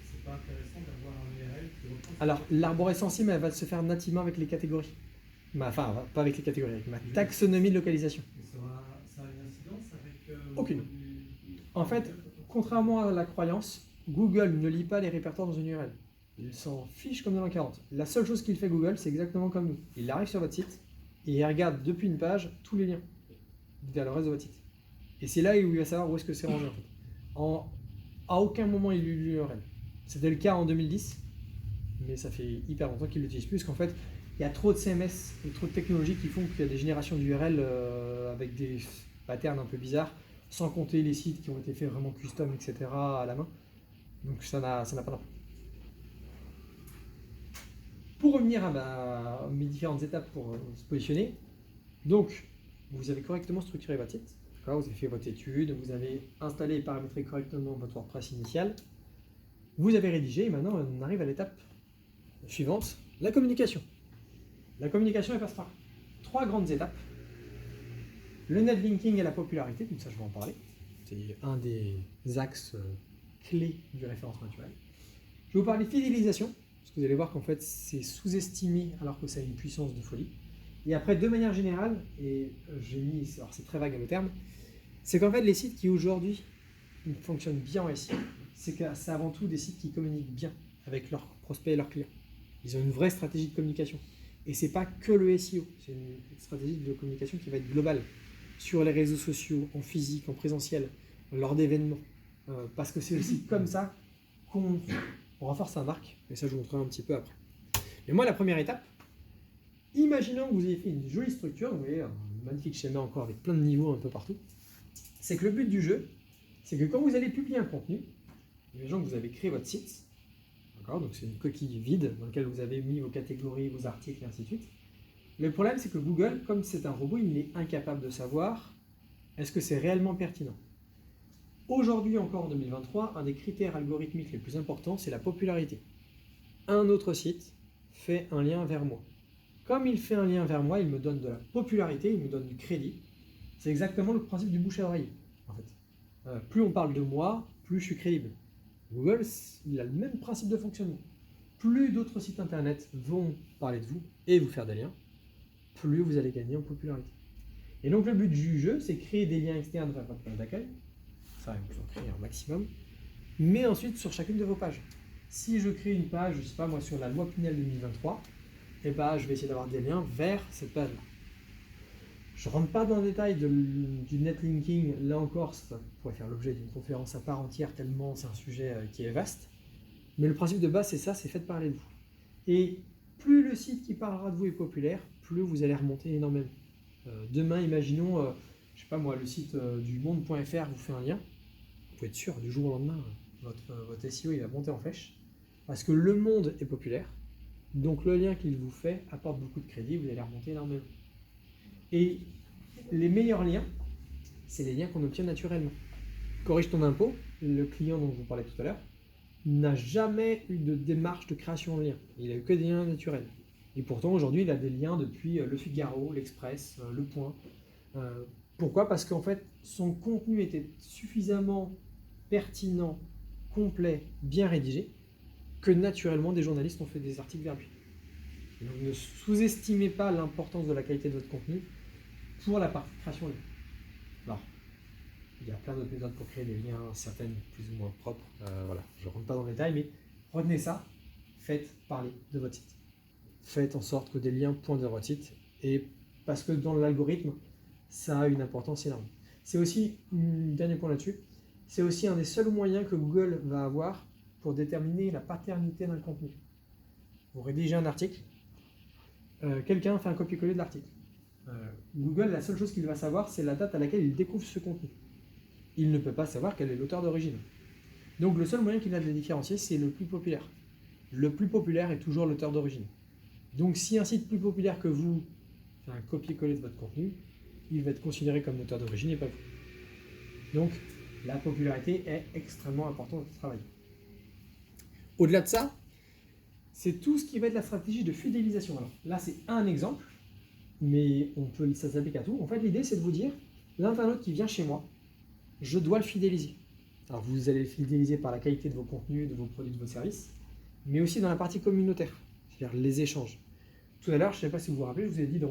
c'est pas intéressant d'avoir un URL qui reprend. Alors, l'arborescence, elle va se faire nativement avec les catégories. Enfin, pas avec les catégories, avec ma taxonomie de localisation. Et ça a une incidence avec. Aucune. En fait, contrairement à la croyance, Google ne lit pas les répertoires dans une URL. Il s'en fiche comme de l'an 40. La seule chose qu'il fait Google, c'est exactement comme nous. Il arrive sur votre site et il regarde depuis une page tous les liens vers le reste de votre site. Et c'est là où il va savoir où est-ce que c'est rangé en fait. À aucun moment il lit l'URL. C'était le cas en 2010, mais ça fait hyper longtemps qu'il l'utilise plus, parce qu'en fait, il y a trop de CMS et trop de technologies qui font qu'il y a des générations d'URL avec des patterns un peu bizarres, sans compter les sites qui ont été faits vraiment custom, etc. à la main. Donc ça n'a pas d'impact. Pour revenir à mes différentes étapes pour se positionner, donc vous avez correctement structuré votre site, vous avez fait votre étude, vous avez installé et paramétré correctement votre WordPress initial, vous avez rédigé, et maintenant on arrive à l'étape suivante, la communication. La communication, elle passe par 3 grandes étapes. Le netlinking et la popularité, donc ça je vais en parler. C'est un des axes clés du référencement naturel. Je vais vous parler de fidélisation, parce que vous allez voir qu'en fait c'est sous-estimé alors que ça a une puissance de folie. Et après, de manière générale, et j'ai mis, alors c'est très vague le terme, c'est qu'en fait les sites qui aujourd'hui fonctionnent bien en SEO, c'est que c'est avant tout des sites qui communiquent bien avec leurs prospects et leurs clients. Ils ont une vraie stratégie de communication. Et c'est pas que le SEO, c'est une stratégie de communication qui va être globale sur les réseaux sociaux, en physique, en présentiel, lors d'événements. Parce que c'est aussi comme ça qu'on renforce sa marque, et ça je vous montrerai un petit peu après. Mais moi, la première étape, imaginons que vous ayez fait une jolie structure, vous voyez, un magnifique schéma encore avec plein de niveaux un peu partout, c'est que le but du jeu, c'est que quand vous allez publier un contenu, imaginons que vous avez créé votre site, donc c'est une coquille vide dans laquelle vous avez mis vos catégories, vos articles et ainsi de suite. Le problème, c'est que Google, comme c'est un robot, il est incapable de savoir est-ce que c'est réellement pertinent. Aujourd'hui encore en 2023, un des critères algorithmiques les plus importants, c'est la popularité. Un autre site fait un lien vers moi. Comme il fait un lien vers moi, il me donne de la popularité, il me donne du crédit. C'est exactement le principe du bouche à oreille, en fait. Plus on parle de moi, plus je suis crédible. Google, il a le même principe de fonctionnement. Plus d'autres sites internet vont parler de vous et vous faire des liens, plus vous allez gagner en popularité. Et donc le but du jeu, c'est créer des liens externes vers votre page d'accueil. Ça, il faut en créer un maximum. Mais ensuite, sur chacune de vos pages. Si je crée une page, je ne sais pas moi, sur la loi Pinel 2023, et ben, je vais essayer d'avoir des liens vers cette page-là. Je ne rentre pas dans le détail du netlinking, là encore, ça pourrait faire l'objet d'une conférence à part entière, tellement c'est un sujet qui est vaste. Mais le principe de base, c'est ça, c'est faites parler de vous. Et plus le site qui parlera de vous est populaire, plus vous allez remonter énormément. Demain, imaginons, je sais pas moi, le site du monde.fr vous fait un lien. Vous pouvez être sûr, du jour au lendemain, votre SEO il va monter en flèche. Parce que le monde est populaire, donc le lien qu'il vous fait apporte beaucoup de crédit, vous allez remonter énormément. Et les meilleurs liens, c'est les liens qu'on obtient naturellement. Corrige ton impôt, le client dont je vous parlais tout à l'heure, n'a jamais eu de démarche de création de lien. Il n'a eu que des liens naturels. Et pourtant, aujourd'hui, il a des liens depuis Le Figaro, l'Express, Le Point. Pourquoi ? Parce qu'en fait, son contenu était suffisamment pertinent, complet, bien rédigé, que naturellement, des journalistes ont fait des articles vers lui. Donc, ne sous-estimez pas l'importance de la qualité de votre contenu pour la partie création de lien. Alors, Il y a plein d'autres méthodes pour créer des liens, certaines plus ou moins propres. Voilà, je ne rentre pas dans le détail, mais retenez ça, faites parler de votre site. Faites en sorte que des liens pointent vers votre site, et parce que dans l'algorithme, ça a une importance énorme. C'est aussi, dernier point là-dessus, c'est aussi un des seuls moyens que Google va avoir pour déterminer la paternité d'un contenu. Vous rédigez un article, quelqu'un fait un copier-coller de l'article. Google, la seule chose qu'il va savoir, c'est la date à laquelle il découvre ce contenu. Il ne peut pas savoir quel est l'auteur d'origine. Donc le seul moyen qu'il a de les différencier, c'est le plus populaire. Le plus populaire est toujours l'auteur d'origine. Donc si un site plus populaire que vous fait un copier-coller de votre contenu, il va être considéré comme l'auteur d'origine et pas vous. Donc la popularité est extrêmement importante dans ce travail. Au-delà de ça, c'est tout ce qui va être la stratégie de fidélisation. Alors là, c'est un exemple, mais ça s'applique à tout. En fait, l'idée, c'est de vous dire, l'internaute qui vient chez moi, je dois le fidéliser. Alors vous allez le fidéliser par la qualité de vos contenus, de vos produits, de vos services, mais aussi dans la partie communautaire, c'est-à-dire les échanges. Tout à l'heure, je ne sais pas si vous vous rappelez, je vous ai dit dans